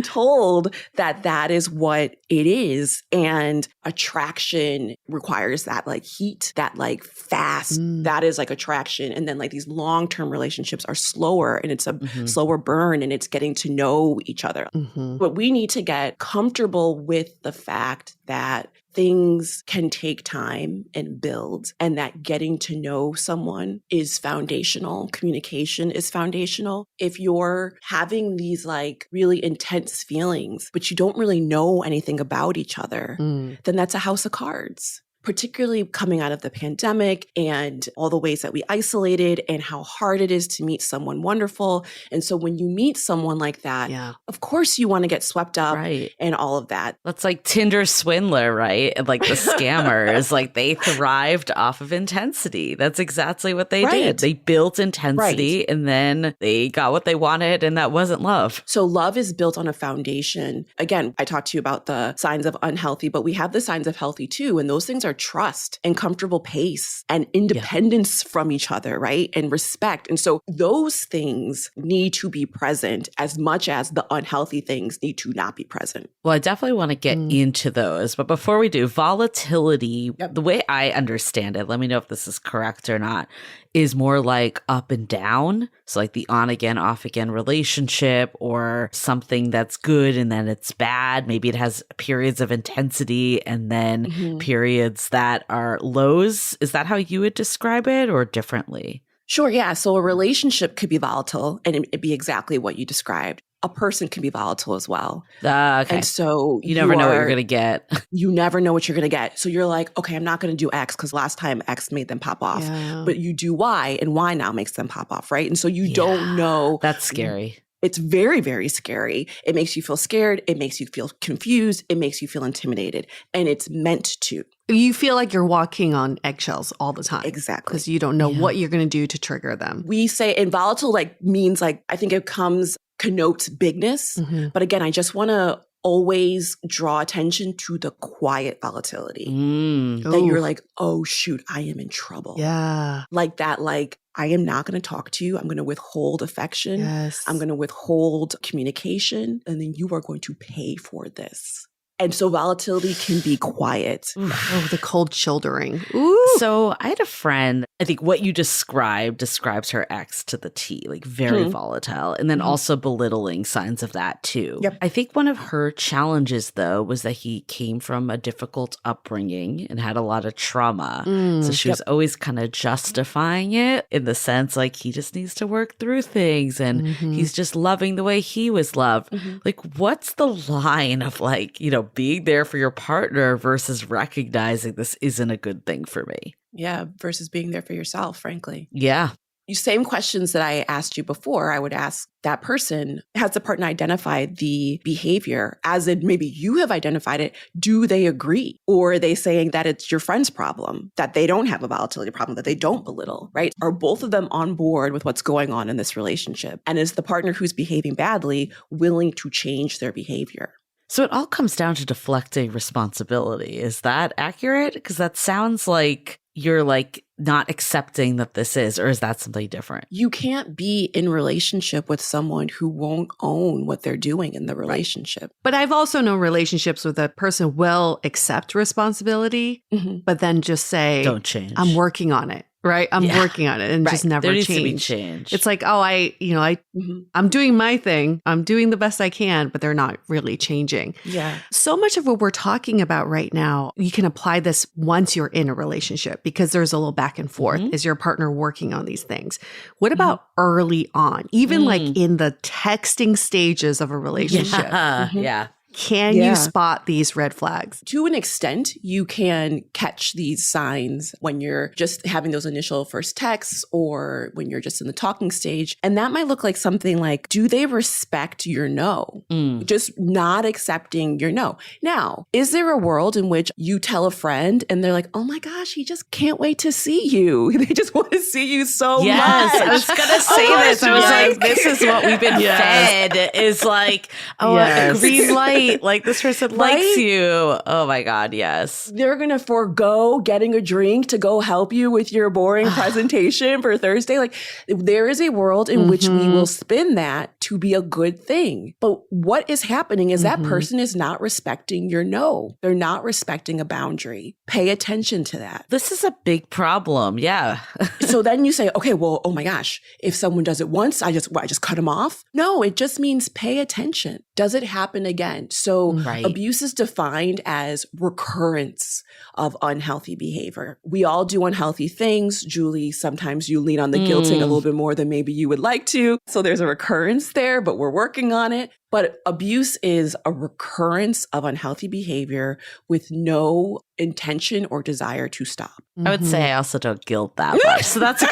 told that that is what it is. And attraction requires that like heat, that like fast, that is like attraction. And then like these long-term relationships are slower and it's a slower burn and it's getting to know each other. But we need to get comfortable with the fact that things can take time and build, and that getting to know someone is foundational. Communication is foundational. If you're having these like really intense feelings, but you don't really know anything about each other, then that's a house of cards. Particularly coming out of the pandemic and all the ways that we isolated and how hard it is to meet someone wonderful. And so when you meet someone like that, of course you want to get swept up and all of that. That's like Tinder swindler, right? And like the scammers, like they thrived off of intensity. That's exactly what they did. They built intensity and then they got what they wanted, and that wasn't love. So love is built on a foundation. Again, I talked to you about the signs of unhealthy, but we have the signs of healthy too. And those things are trust and comfortable pace and independence from each other, right? And respect. And so those things need to be present as much as the unhealthy things need to not be present. Well, I definitely want to get into those. But before we do, volatility, the way I understand it, let me know if this is correct or not, is more like up and down. So like the on again, off again relationship, or something that's good and then it's bad. Maybe it has periods of intensity and then periods that are lows. Is that how you would describe it or differently? Sure, yeah. So a relationship could be volatile and it'd be exactly what you described. A person can be volatile as well. Okay. And so you never know what you're going to get. You never know what you're going to get. So you're like, okay, I'm not going to do X because last time X made them pop off. Yeah. But you do Y and Y now makes them pop off, right? And so you don't know. That's scary. It's very, very scary. It makes you feel scared. It makes you feel confused. It makes you feel intimidated. And it's meant to. You feel like you're walking on eggshells all the time. Exactly. Because you don't know what you're going to do to trigger them. We say, and volatile like means like, I think it connotes bigness. But again, I just want to always draw attention to the quiet volatility. That you're like, oh shoot, I am in trouble. Yeah. Like that, like, I am not going to talk to you. I'm going to withhold affection. Yes. I'm going to withhold communication. And then you are going to pay for this. And so volatility can be quiet. Oh, the cold shouldering. Ooh. So I had a friend, I think what you describes her ex to the T, like very volatile, and then also belittling signs of that too. Yep. I think one of her challenges though was that he came from a difficult upbringing and had a lot of trauma. So she was always kind of justifying it in the sense like he just needs to work through things and he's just loving the way he was loved. Like what's the line of like, you know, being there for your partner versus recognizing this isn't a good thing for me? Yeah, versus being there for yourself, frankly. Yeah. You same questions that I asked you before, I would ask that person. Has the partner identified the behavior? As in maybe you have identified it. Do they agree? Or are they saying that it's your friend's problem, that they don't have a volatility problem, that they don't belittle, right? Are both of them on board with what's going on in this relationship? And is the partner who's behaving badly willing to change their behavior? So it all comes down to deflecting responsibility. Is that accurate? Because that sounds like you're like not accepting that this is, or is that something different? You can't be in relationship with someone who won't own what they're doing in the relationship. But I've also known relationships where the person will accept responsibility, but then just say, don't change. I'm working on it. Right. I'm working on it and just never there needs change. To be change. It's like, oh, I'm doing my thing. I'm doing the best I can, but they're not really changing. Yeah. So much of what we're talking about right now, you can apply this once you're in a relationship because there's a little back and forth. Is your partner working on these things? What about early on, even like in the texting stages of a relationship? Yeah. Can you spot these red flags? To an extent, you can catch these signs when you're just having those initial first texts or when you're just in the talking stage. And that might look like something like, do they respect your no? Just not accepting your no. Now, is there a world in which you tell a friend and they're like, oh my gosh, he just can't wait to see you. They just want to see you so much. I was going to say this. I was like, this is what we've been fed is like, a green light. Like this person likes you. Oh my God, yes. They're going to forego getting a drink to go help you with your boring presentation for Thursday. Like there is a world in which we will spin that to be a good thing. But what is happening is that person is not respecting your no. They're not respecting a boundary. Pay attention to that. This is a big problem. Yeah. So then you say, okay, well, oh my gosh, if someone does it once, I just cut them off. No, it just means pay attention. Does it happen again? So abuse is defined as recurrence of unhealthy behavior. We all do unhealthy things. Julie, sometimes you lean on the guilting a little bit more than maybe you would like to. So there's a recurrence there, but we're working on it. But abuse is a recurrence of unhealthy behavior with no intention or desire to stop. I would say I also don't guilt that much. So that's a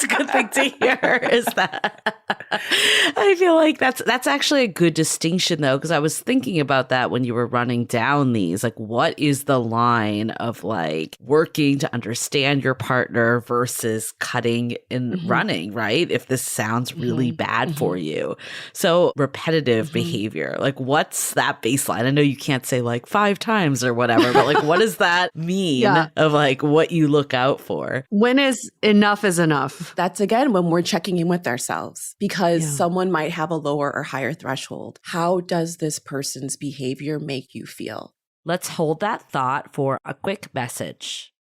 good thing to hear is that I feel like that's actually a good distinction though, because I was thinking about that when you were running down these, like what is the line of like working to understand your partner versus cutting and running, right? If this sounds really bad for you. So repetitive behavior, like what's that baseline? I know you can't say like 5 times or whatever, but like what does that mean of like what you look out for? When is enough? That's again when we're checking in with ourselves because someone might have a lower or higher threshold. How does this person's behavior make you feel? Let's hold that thought for a quick message.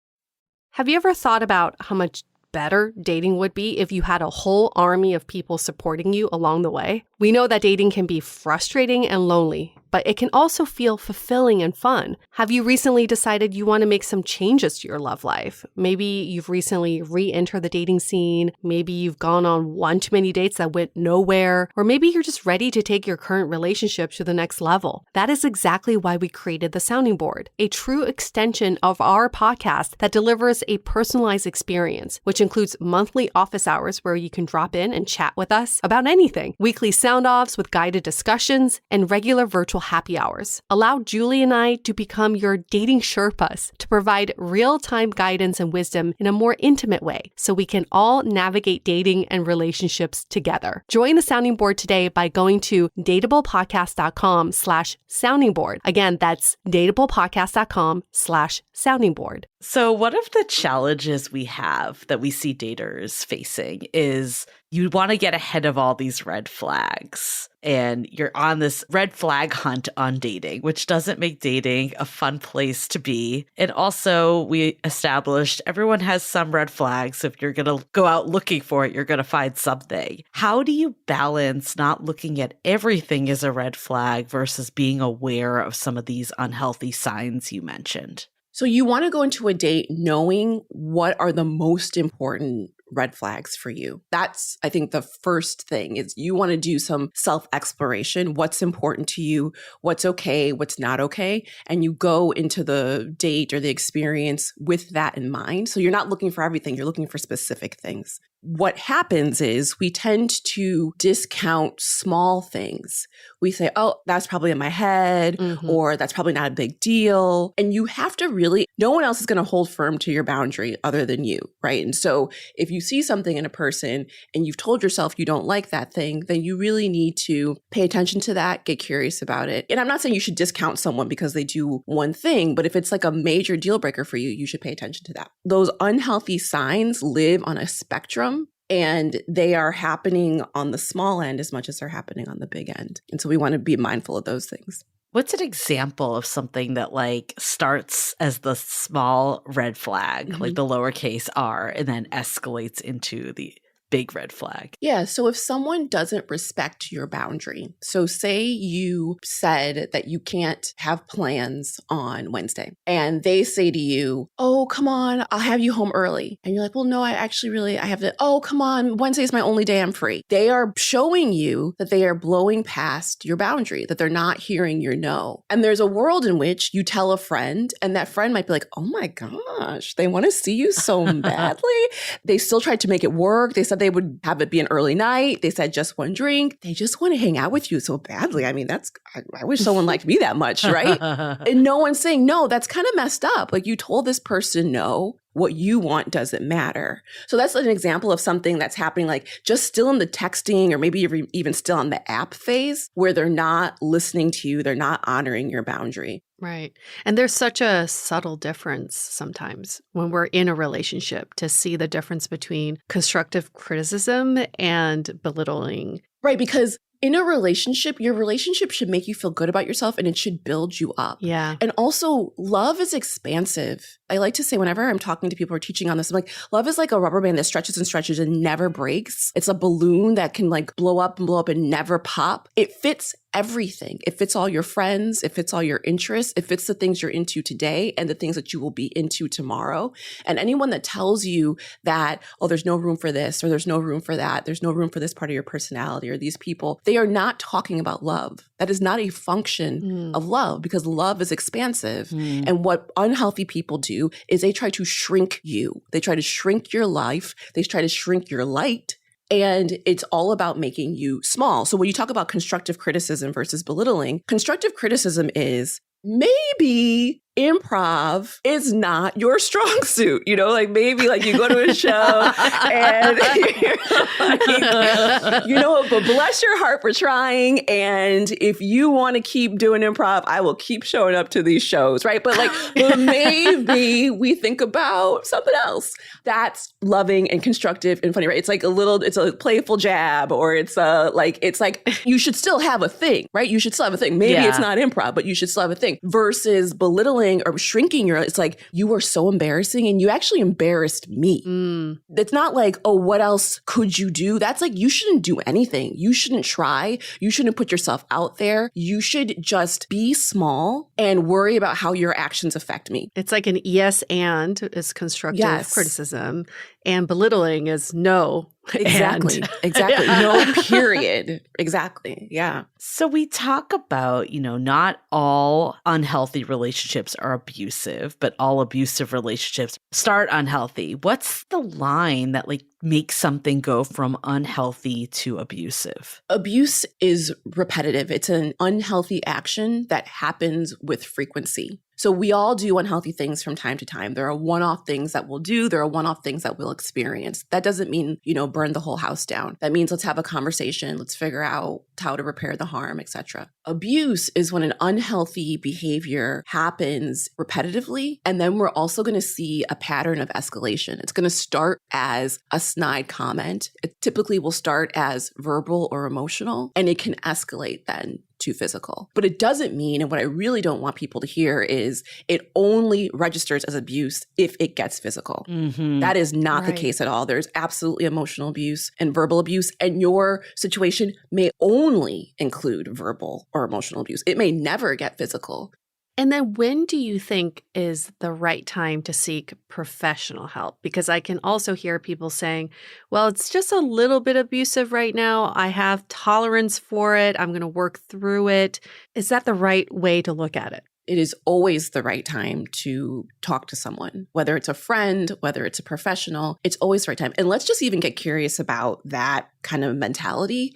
Have you ever thought about how much better dating would be if you had a whole army of people supporting you along the way? We know that dating can be frustrating and lonely, but it can also feel fulfilling and fun. Have you recently decided you want to make some changes to your love life? Maybe you've recently re-entered the dating scene. Maybe you've gone on one too many dates that went nowhere. Or maybe you're just ready to take your current relationship to the next level. That is exactly why we created the Sounding Board, a true extension of our podcast that delivers a personalized experience, which includes monthly office hours where you can drop in and chat with us about anything, weekly sound-offs with guided discussions, and regular virtual happy hours. Allow Julie and I to become your dating Sherpas to provide real-time guidance and wisdom in a more intimate way so we can all navigate dating and relationships together. Join the Sounding Board today by going to dateablepodcast.com/sounding board. Again, that's dateablepodcast.com/sounding board. So one of the challenges we have that we see daters facing is you want to get ahead of all these red flags and you're on this red flag hunt on dating, which doesn't make dating a fun place to be. And also we established everyone has some red flags. So if you're going to go out looking for it, you're going to find something. How do you balance not looking at everything as a red flag versus being aware of some of these unhealthy signs you mentioned? So you want to go into a date knowing what are the most important red flags for you. That's, I think, the first thing is you want to do some self-exploration. What's important to you? What's okay? What's not okay? And you go into the date or the experience with that in mind. So you're not looking for everything. You're looking for specific things. what happens is we tend to discount small things. We say, oh, that's probably in my head, or that's probably not a big deal. And you have to really, no one else is going to hold firm to your boundary other than you, right? And so if you see something in a person and you've told yourself you don't like that thing, then you really need to pay attention to that, get curious about it. And I'm not saying you should discount someone because they do one thing, but if it's like a major deal breaker for you, you should pay attention to that. Those unhealthy signs live on a spectrum. And they are happening on the small end as much as they're happening on the big end. And so we want to be mindful of those things. What's an example of something that like starts as the small red flag, like the lowercase r, and then escalates into the big red flag? Yeah. So if someone doesn't respect your boundary, so say you said that you can't have plans on Wednesday and they say to you, oh, come on, I'll have you home early. And you're like, well, no, I have to, oh, come on, Wednesday's my only day I'm free. They are showing you that they are blowing past your boundary, that they're not hearing your no. And there's a world in which you tell a friend and that friend might be like, oh my gosh, they want to see you so badly. They still tried to make it work. They said they would have it be an early night. They said just one drink. They just want to hang out with you so badly. I mean, I wish someone liked me that much, right? And no one's saying, no, that's kind of messed up. Like you told this person no. What you want doesn't matter. So that's an example of something that's happening, like just still in the texting or maybe even still on the app phase where they're not listening to you. They're not honoring your boundary. Right. And there's such a subtle difference sometimes when we're in a relationship to see the difference between constructive criticism and belittling. Right. Because in a relationship, your relationship should make you feel good about yourself and it should build you up. Yeah. And also, love is expansive. I like to say whenever I'm talking to people or teaching on this, I'm like, love is like a rubber band that stretches and stretches and never breaks. It's a balloon that can like blow up and never pop. It fits everything. It fits all your friends. It fits all your interests. It fits the things you're into today and the things that you will be into tomorrow. And anyone that tells you that, oh, there's no room for this or there's no room for that, there's no room for this part of your personality or these people, they are not talking about love. That is not a function of love because love is expansive. And what unhealthy people do is they try to shrink you. They try to shrink your life. They try to shrink your light. And it's all about making you small. So when you talk about constructive criticism versus belittling, constructive criticism is maybe improv is not your strong suit, you know, like maybe like you go to a show and you're like, you know, but bless your heart for trying. And if you want to keep doing improv, I will keep showing up to these shows, right? But like, well, maybe we think about something else that's loving and constructive and funny, right? It's like it's a playful jab, or it's like you should still have a thing, right? You should still have a thing. Maybe it's not improv, but you should still have a thing versus belittling or shrinking it's like, you were so embarrassing and you actually embarrassed me. It's not like, oh, what else could you do? That's like, you shouldn't do anything. You shouldn't try. You shouldn't put yourself out there. You should just be small and worry about how your actions affect me. It's like an yes and is constructive criticism and belittling is no. Exactly. Exactly. No, period. Exactly. Yeah. So we talk about, not all unhealthy relationships are abusive, but all abusive relationships start unhealthy. What's the line that makes something go from unhealthy to abusive? Abuse is repetitive. It's an unhealthy action that happens with frequency. So we all do unhealthy things from time to time. There are one-off things that we'll do. There are one-off things that we'll experience. That doesn't mean, burn the whole house down. That means let's have a conversation. Let's figure out how to repair the harm, etc. Abuse is when an unhealthy behavior happens repetitively. And then we're also going to see a pattern of escalation. It's going to start as a snide comment. It typically will start as verbal or emotional, and it can escalate then to physical. But it doesn't mean, and what I really don't want people to hear is it only registers as abuse if it gets physical. That is not the case at all. There's absolutely emotional abuse and verbal abuse, and your situation may only include verbal or emotional abuse. It may never get physical. And then when do you think is the right time to seek professional help? Because I can also hear people saying, well, it's just a little bit abusive right now. I have tolerance for it. I'm going to work through it. Is that the right way to look at it? it is always the right time to talk to someone, whether it's a friend, whether it's a professional, it's always the right time. And let's just even get curious about that kind of mentality.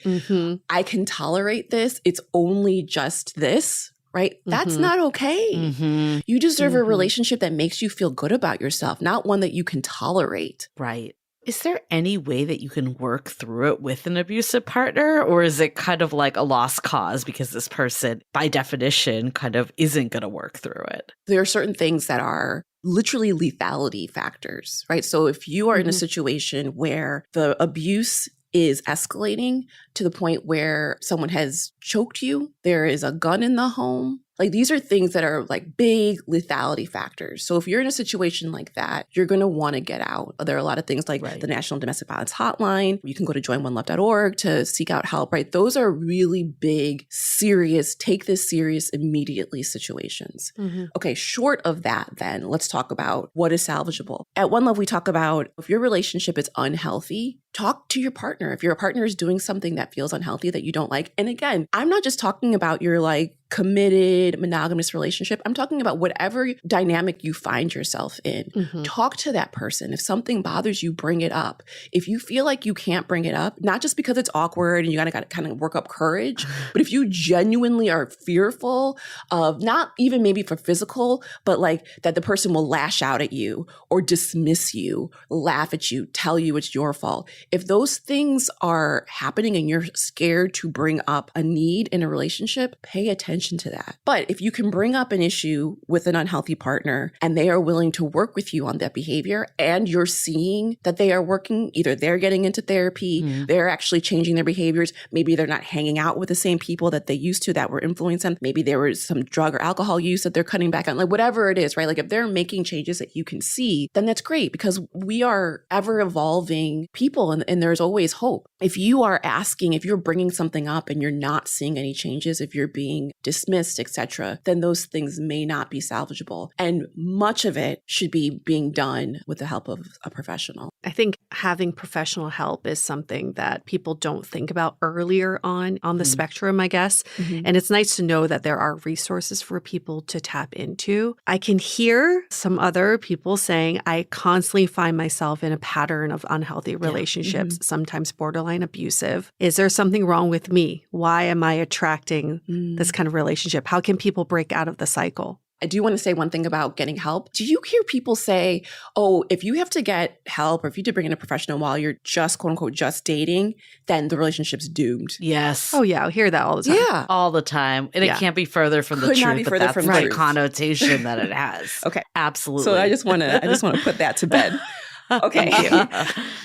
I can tolerate this. It's only just this. Right? That's not okay. You deserve a relationship that makes you feel good about yourself, not one that you can tolerate. Right. Is there any way that you can work through it with an abusive partner? Or is it kind of like a lost cause because this person, by definition, kind of isn't going to work through it? There are certain things that are literally lethality factors, right? So if you are in a situation where the abuse is escalating to the point where someone has choked you, there is a gun in the home. Like these are things that are like big lethality factors. So if you're in a situation like that, you're going to want to get out. There are a lot of things like the National Domestic Violence Hotline. You can go to joinonelove.org to seek out help, right? Those are really big, serious, take this serious immediately situations. Okay, short of that then, let's talk about what is salvageable. At OneLove, we talk about if your relationship is unhealthy, talk to your partner. If your partner is doing something that feels unhealthy that you don't like. And again, I'm not just talking about your like committed monogamous relationship. I'm talking about whatever dynamic you find yourself in. Talk to that person. If something bothers you, bring it up. If you feel like you can't bring it up, not just because it's awkward and you gotta kind of work up courage, but if you genuinely are fearful of not even maybe for physical, but like that the person will lash out at you or dismiss you, laugh at you, tell you it's your fault. If those things are happening and you're scared to bring up a need in a relationship, pay attention to that. But if you can bring up an issue with an unhealthy partner and they are willing to work with you on that behavior and you're seeing that they are working, either they're getting into therapy, they're actually changing their behaviors, maybe they're not hanging out with the same people that they used to that were influencing them, maybe there was some drug or alcohol use that they're cutting back on, like whatever it is, right? Like if they're making changes that you can see, then that's great because we are ever evolving people and there's always hope. If you are asking, if you're bringing something up and you're not seeing any changes, if you're being dismissed, etc., then those things may not be salvageable. And much of it should be being done with the help of a professional. I think having professional help is something that people don't think about earlier on the spectrum, I guess. And it's nice to know that there are resources for people to tap into. I can hear some other people saying, I constantly find myself in a pattern of unhealthy relationships, sometimes borderline abusive. Is there something wrong with me? Why am I attracting this kind of relationship? How can people break out of the cycle? I do want to say one thing about getting help. Do you hear people say, oh, if you have to get help or if you do bring in a professional while you're just quote unquote just dating, then the relationship's doomed? Yes. Oh, yeah. I hear that all the time. Yeah. All the time. And it can't be further from the Could not truth, be but further that's from the the truth. connotation that it has. Okay. Absolutely. So I just want to put that to bed. Okay.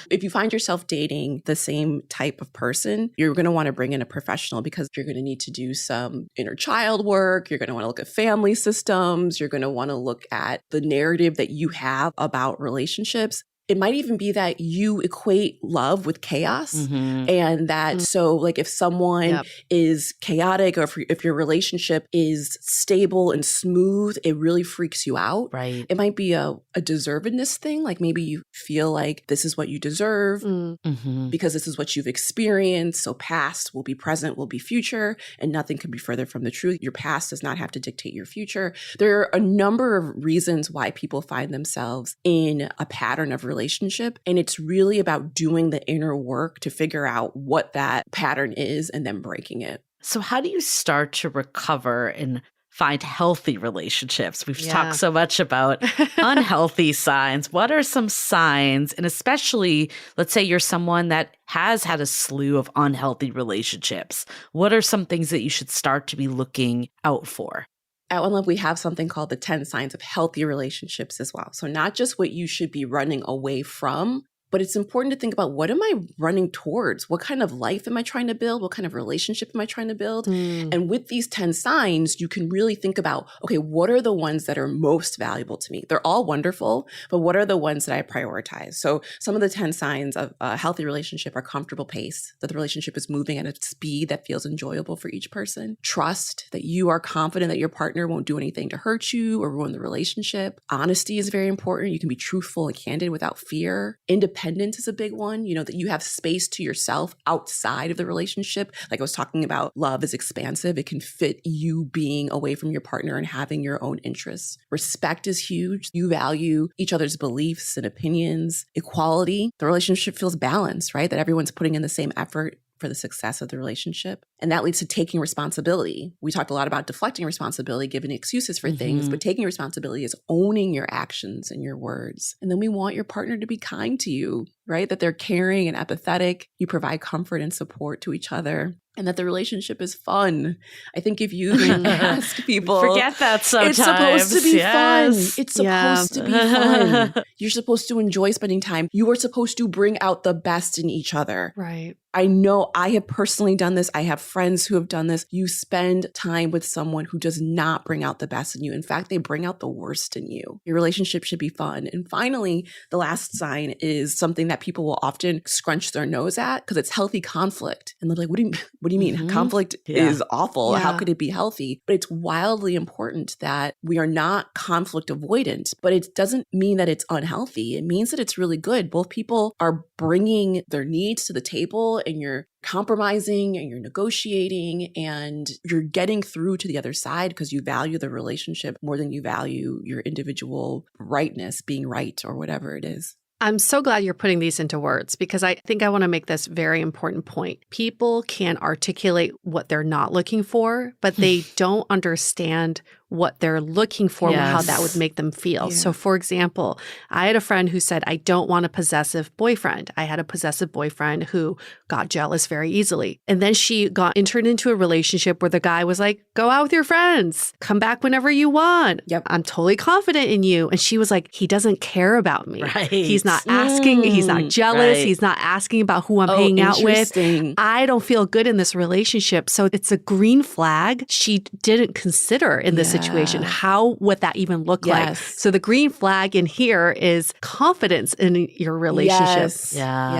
If you find yourself dating the same type of person, you're going to want to bring in a professional because you're going to need to do some inner child work. You're going to want to look at family systems. You're going to want to look at the narrative that you have about relationships. It might even be that you equate love with chaos and that so like if someone is chaotic or if your relationship is stable and smooth, it really freaks you out. Right. It might be a deservedness thing. Like maybe you feel like this is what you deserve because this is what you've experienced. So past will be present, will be future, and nothing can be further from the truth. Your past does not have to dictate your future. There are a number of reasons why people find themselves in a pattern of relationship. And it's really about doing the inner work to figure out what that pattern is and then breaking it. So how do you start to recover and find healthy relationships? We've talked so much about unhealthy signs. What are some signs? And especially, let's say you're someone that has had a slew of unhealthy relationships. What are some things that you should start to be looking out for? At OneLove, we have something called the 10 signs of healthy relationships as well. So not just what you should be running away from, but it's important to think about what am I running towards? What kind of life am I trying to build? What kind of relationship am I trying to build? And with these 10 signs, you can really think about, okay, what are the ones that are most valuable to me? They're all wonderful, but what are the ones that I prioritize? So some of the 10 signs of a healthy relationship are comfortable pace, that the relationship is moving at a speed that feels enjoyable for each person. Trust, that you are confident that your partner won't do anything to hurt you or ruin the relationship. Honesty is very important. You can be truthful and candid without fear. Independence, independence is a big one, that you have space to yourself outside of the relationship. Like I was talking about, love is expansive. It can fit you being away from your partner and having your own interests. Respect is huge. You value each other's beliefs and opinions. Equality, the relationship feels balanced, right? That everyone's putting in the same effort for the success of the relationship. And that leads to taking responsibility. We talked a lot about deflecting responsibility, giving excuses for things, but taking responsibility is owning your actions and your words. And then we want your partner to be kind to you, right? That they're caring and empathetic. You provide comfort and support to each other. And that the relationship is fun. I think if you ask people, forget that sometimes. It's supposed to be fun. Yes. It's supposed to be fun. You're supposed to enjoy spending time. You are supposed to bring out the best in each other. Right. I know I have personally done this. I have friends who have done this. You spend time with someone who does not bring out the best in you. In fact, they bring out the worst in you. Your relationship should be fun. And finally, the last sign is something that people will often scrunch their nose at because it's healthy conflict. And they're like, what do you mean? Conflict is awful. Yeah. How could it be healthy? But it's wildly important that we are not conflict avoidant, but it doesn't mean that it's unhealthy. It means that it's really good. Both people are bringing their needs to the table, and you're compromising and you're negotiating and you're getting through to the other side because you value the relationship more than you value your individual rightness, being right or whatever it is. I'm so glad you're putting these into words because I think I want to make this very important point. People can articulate what they're not looking for, but they don't understand what they're looking for, how that would make them feel. Yeah. So for example, I had a friend who said, I don't want a possessive boyfriend. I had a possessive boyfriend who got jealous very easily. And then she entered into a relationship where the guy was like, go out with your friends, come back whenever you want. Yep. I'm totally confident in you. And she was like, he doesn't care about me. Right. He's not asking. He's not jealous. Right. He's not asking about who I'm hanging out with. I don't feel good in this relationship. So it's a green flag she didn't consider in this situation. How would that even look like? So the green flag in here is confidence in your relationship.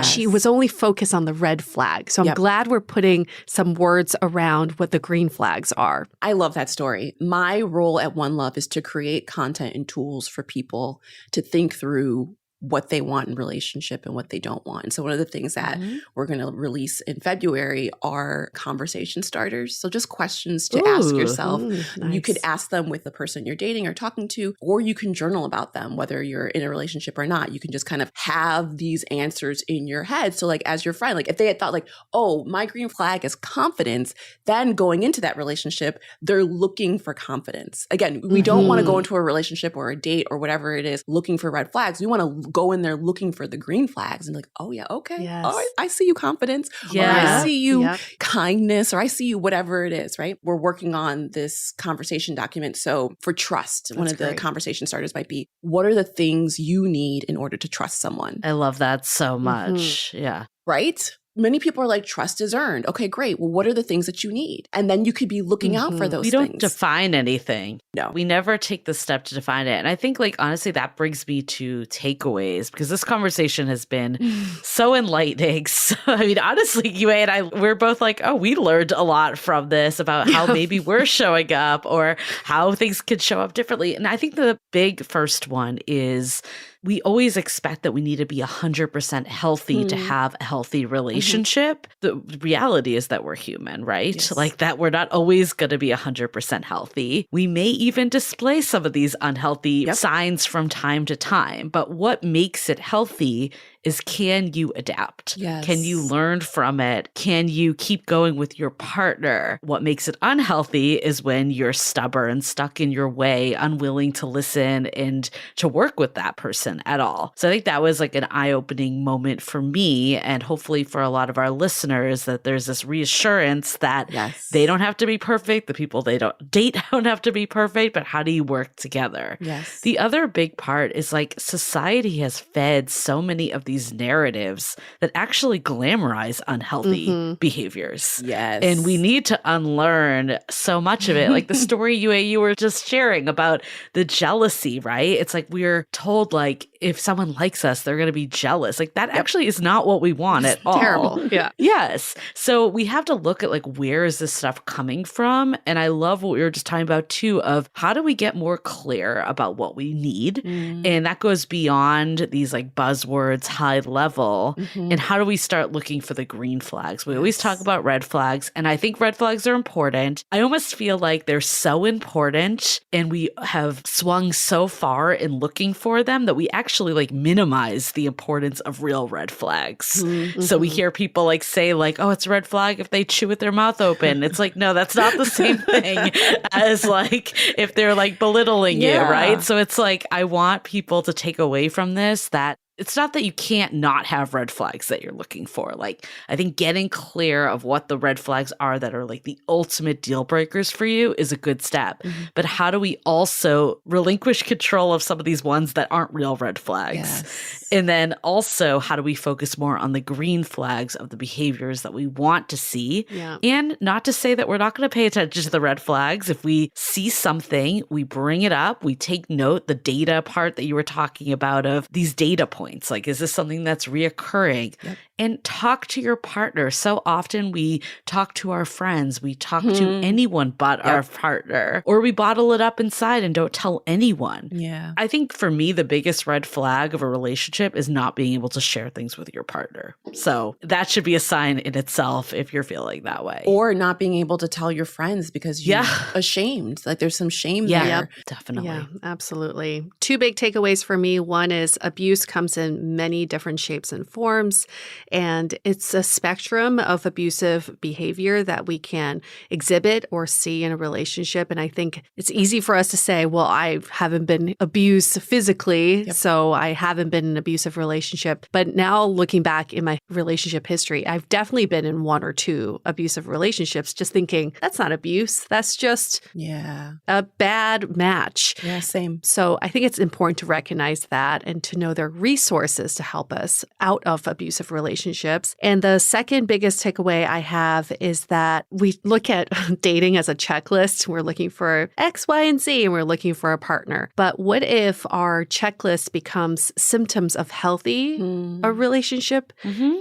She was only focused on the red flag. So I'm glad we're putting some words around what the green flags are. I love that story. My role at OneLove is to create content and tools for people to think through what they want in relationship and what they don't want. And so one of the things that we're going to release in February are conversation starters. So just questions to ask yourself. Nice. You could ask them with the person you're dating or talking to, or you can journal about them, whether you're in a relationship or not. You can just kind of have these answers in your head. So like as your friend, like if they had thought like, oh, my green flag is confidence, then going into that relationship, they're looking for confidence. Again, we don't want to go into a relationship or a date or whatever it is looking for red flags. We want to go in there looking for the green flags and like, oh yeah, okay. Yes. Oh, I see you confidence. Or I see you kindness, or I see you whatever it is, right? We're working on this conversation document. So for trust, one of the conversation starters might be, what are the things you need in order to trust someone? I love that so much. Yeah. Right? Many people are like, trust is earned. Okay, great. Well, what are the things that you need? And then you could be looking out for those We things. don't define anything. No. We never take the step to define it. And I think, like, honestly, that brings me to takeaways because this conversation has been so enlightening. So, I mean, honestly, Yue and I, we're both like, oh, we learned a lot from this about how maybe we're showing up or how things could show up differently. And I think the big first one is we always expect that we need to be 100% healthy to have a healthy relationship. The reality is that we're human, right? Yes. Like that we're not always going to be 100% healthy. We may even display some of these unhealthy signs from time to time. But what makes it healthy is, can you adapt? Yes. Can you learn from it? Can you keep going with your partner? What makes it unhealthy is when you're stubborn, stuck in your way, unwilling to listen and to work with that person at all. So I think that was like an eye-opening moment for me, and hopefully for a lot of our listeners, that there's this reassurance that they don't have to be perfect. The people they don't date don't have to be perfect, but how do you work together? Yes. The other big part is like society has fed so many of these narratives that actually glamorize unhealthy behaviors. Yes. And we need to unlearn so much of it. Like the story you were just sharing about the jealousy, right? It's like we're told like if someone likes us, they're going to be jealous. Like that actually is not what we want at all. Terrible. Yeah. Yes. So we have to look at like, where is this stuff coming from? And I love what we were just talking about too, of how do we get more clear about what we need? And that goes beyond these like buzzwords, high level? And how do we start looking for the green flags? We always talk about red flags, and I think red flags are important. I almost feel like they're so important and we have swung so far in looking for them that we actually like minimize the importance of real red flags. So we hear people like say like, oh, it's a red flag if they chew with their mouth open. It's like, no, that's not the same thing as like if they're like belittling you, right? So it's like, I want people to take away from this that it's not that you can't not have red flags that you're looking for. Like, I think getting clear of what the red flags are that are like the ultimate deal breakers for you is a good step. But how do we also relinquish control of some of these ones that aren't real red flags? And then also, how do we focus more on the green flags of the behaviors that we want to see? And not to say that we're not going to pay attention to the red flags. If we see something, we bring it up, we take note, the data part that you were talking about of these data points. Like, is this something that's reoccurring? And talk to your partner. So often we talk to our friends, we talk to anyone but our partner, or we bottle it up inside and don't tell anyone. I think for me, the biggest red flag of a relationship is not being able to share things with your partner. So that should be a sign in itself if you're feeling that way. Or not being able to tell your friends because you're ashamed. Like there's some shame there. Definitely. Yeah, absolutely. Two big takeaways for me. One is abuse comes in many different shapes and forms, and it's a spectrum of abusive behavior that we can exhibit or see in a relationship. And I think it's easy for us to say, well, I haven't been abused physically, so I haven't been in an abusive relationship. But now looking back in my relationship history, I've definitely been in one or two abusive relationships, just thinking that's not abuse. That's just a bad match. Yeah, same. So I think it's important to recognize that and to know there are resources to help us out of abusive relationships. And the second biggest takeaway I have is that we look at dating as a checklist. We're looking for X, Y, and Z, and we're looking for a partner. But what if our checklist becomes symptoms of healthy a relationship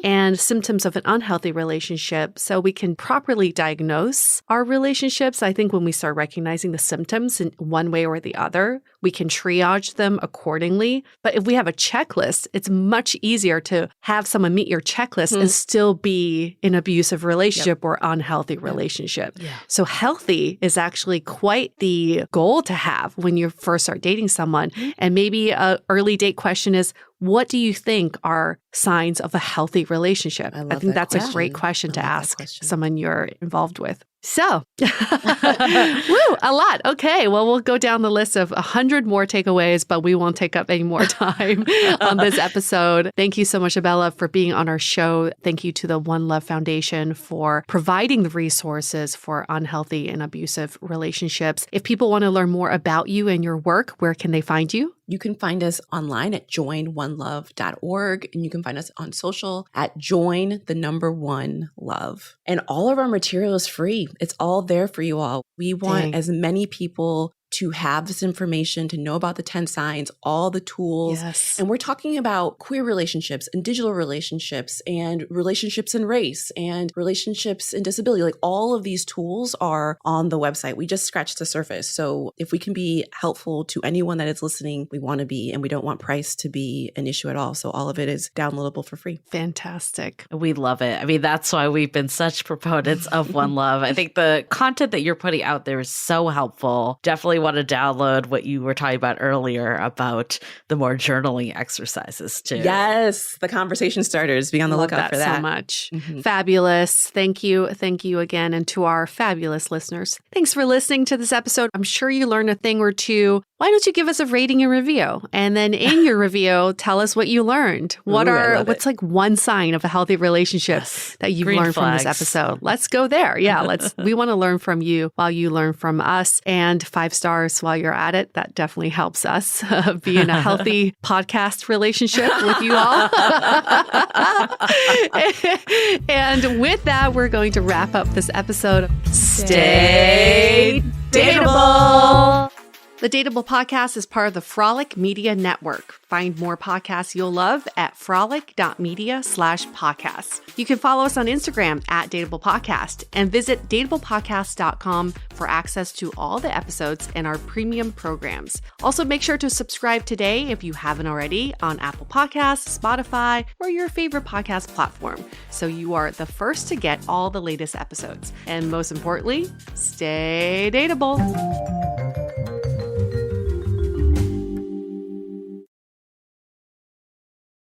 and symptoms of an unhealthy relationship, so we can properly diagnose our relationships? I think when we start recognizing the symptoms in one way or the other, we can triage them accordingly. But if we have a checklist, it's much easier to have someone meet your checklist and still be in an abusive relationship or unhealthy relationship. So healthy is actually quite the goal to have when you first start dating someone. And maybe an early date question is, what do you think are signs of a healthy relationship? I think that's a great question to ask someone you're involved with. So, a lot. Okay, well, we'll go down the list of 100 more takeaways, but we won't take up any more time on this episode. Thank you so much, Ebele, for being on our show. Thank you to the OneLove Foundation for providing the resources for unhealthy and abusive relationships. If people want to learn more about you and your work, where can they find you? You can find us online at joinonelove.org, and you can find us on social at join1love. And all of our material is free. It's all there for you all. We want as many people to have this information, to know about the 10 signs, all the tools. And we're talking about queer relationships and digital relationships and relationships in race and relationships in disability. Like all of these tools are on the website. We just scratched the surface. So if we can be helpful to anyone that is listening, we want to be, and we don't want price to be an issue at all. So all of it is downloadable for free. Fantastic. We love it. I mean, that's why we've been such proponents of OneLove. I think the content that you're putting out there is so helpful. Definitely want to download what you were talking about earlier about the more journaling exercises too. Yes, the conversation starters. Be on the lookout for that. So much. Fabulous. Thank you. Thank you again. And to our fabulous listeners, thanks for listening to this episode. I'm sure you learned a thing or two. Why don't you give us a rating and review? And then in your review, tell us what you learned. What's like one sign of a healthy relationship that you've learned from this episode? Let's go there. Yeah, we want to learn from you while you learn from us. And 5 stars while you're at it. That definitely helps us be in a healthy podcast relationship with you all. And with that, we're going to wrap up this episode. Stay dateable. The Dateable Podcast is part of the Frolic Media Network. Find more podcasts you'll love at frolic.media/podcasts. You can follow us on Instagram at Dateable Podcast and visit dateablepodcast.com for access to all the episodes and our premium programs. Also, make sure to subscribe today if you haven't already on Apple Podcasts, Spotify, or your favorite podcast platform, so you are the first to get all the latest episodes. And most importantly, stay dateable.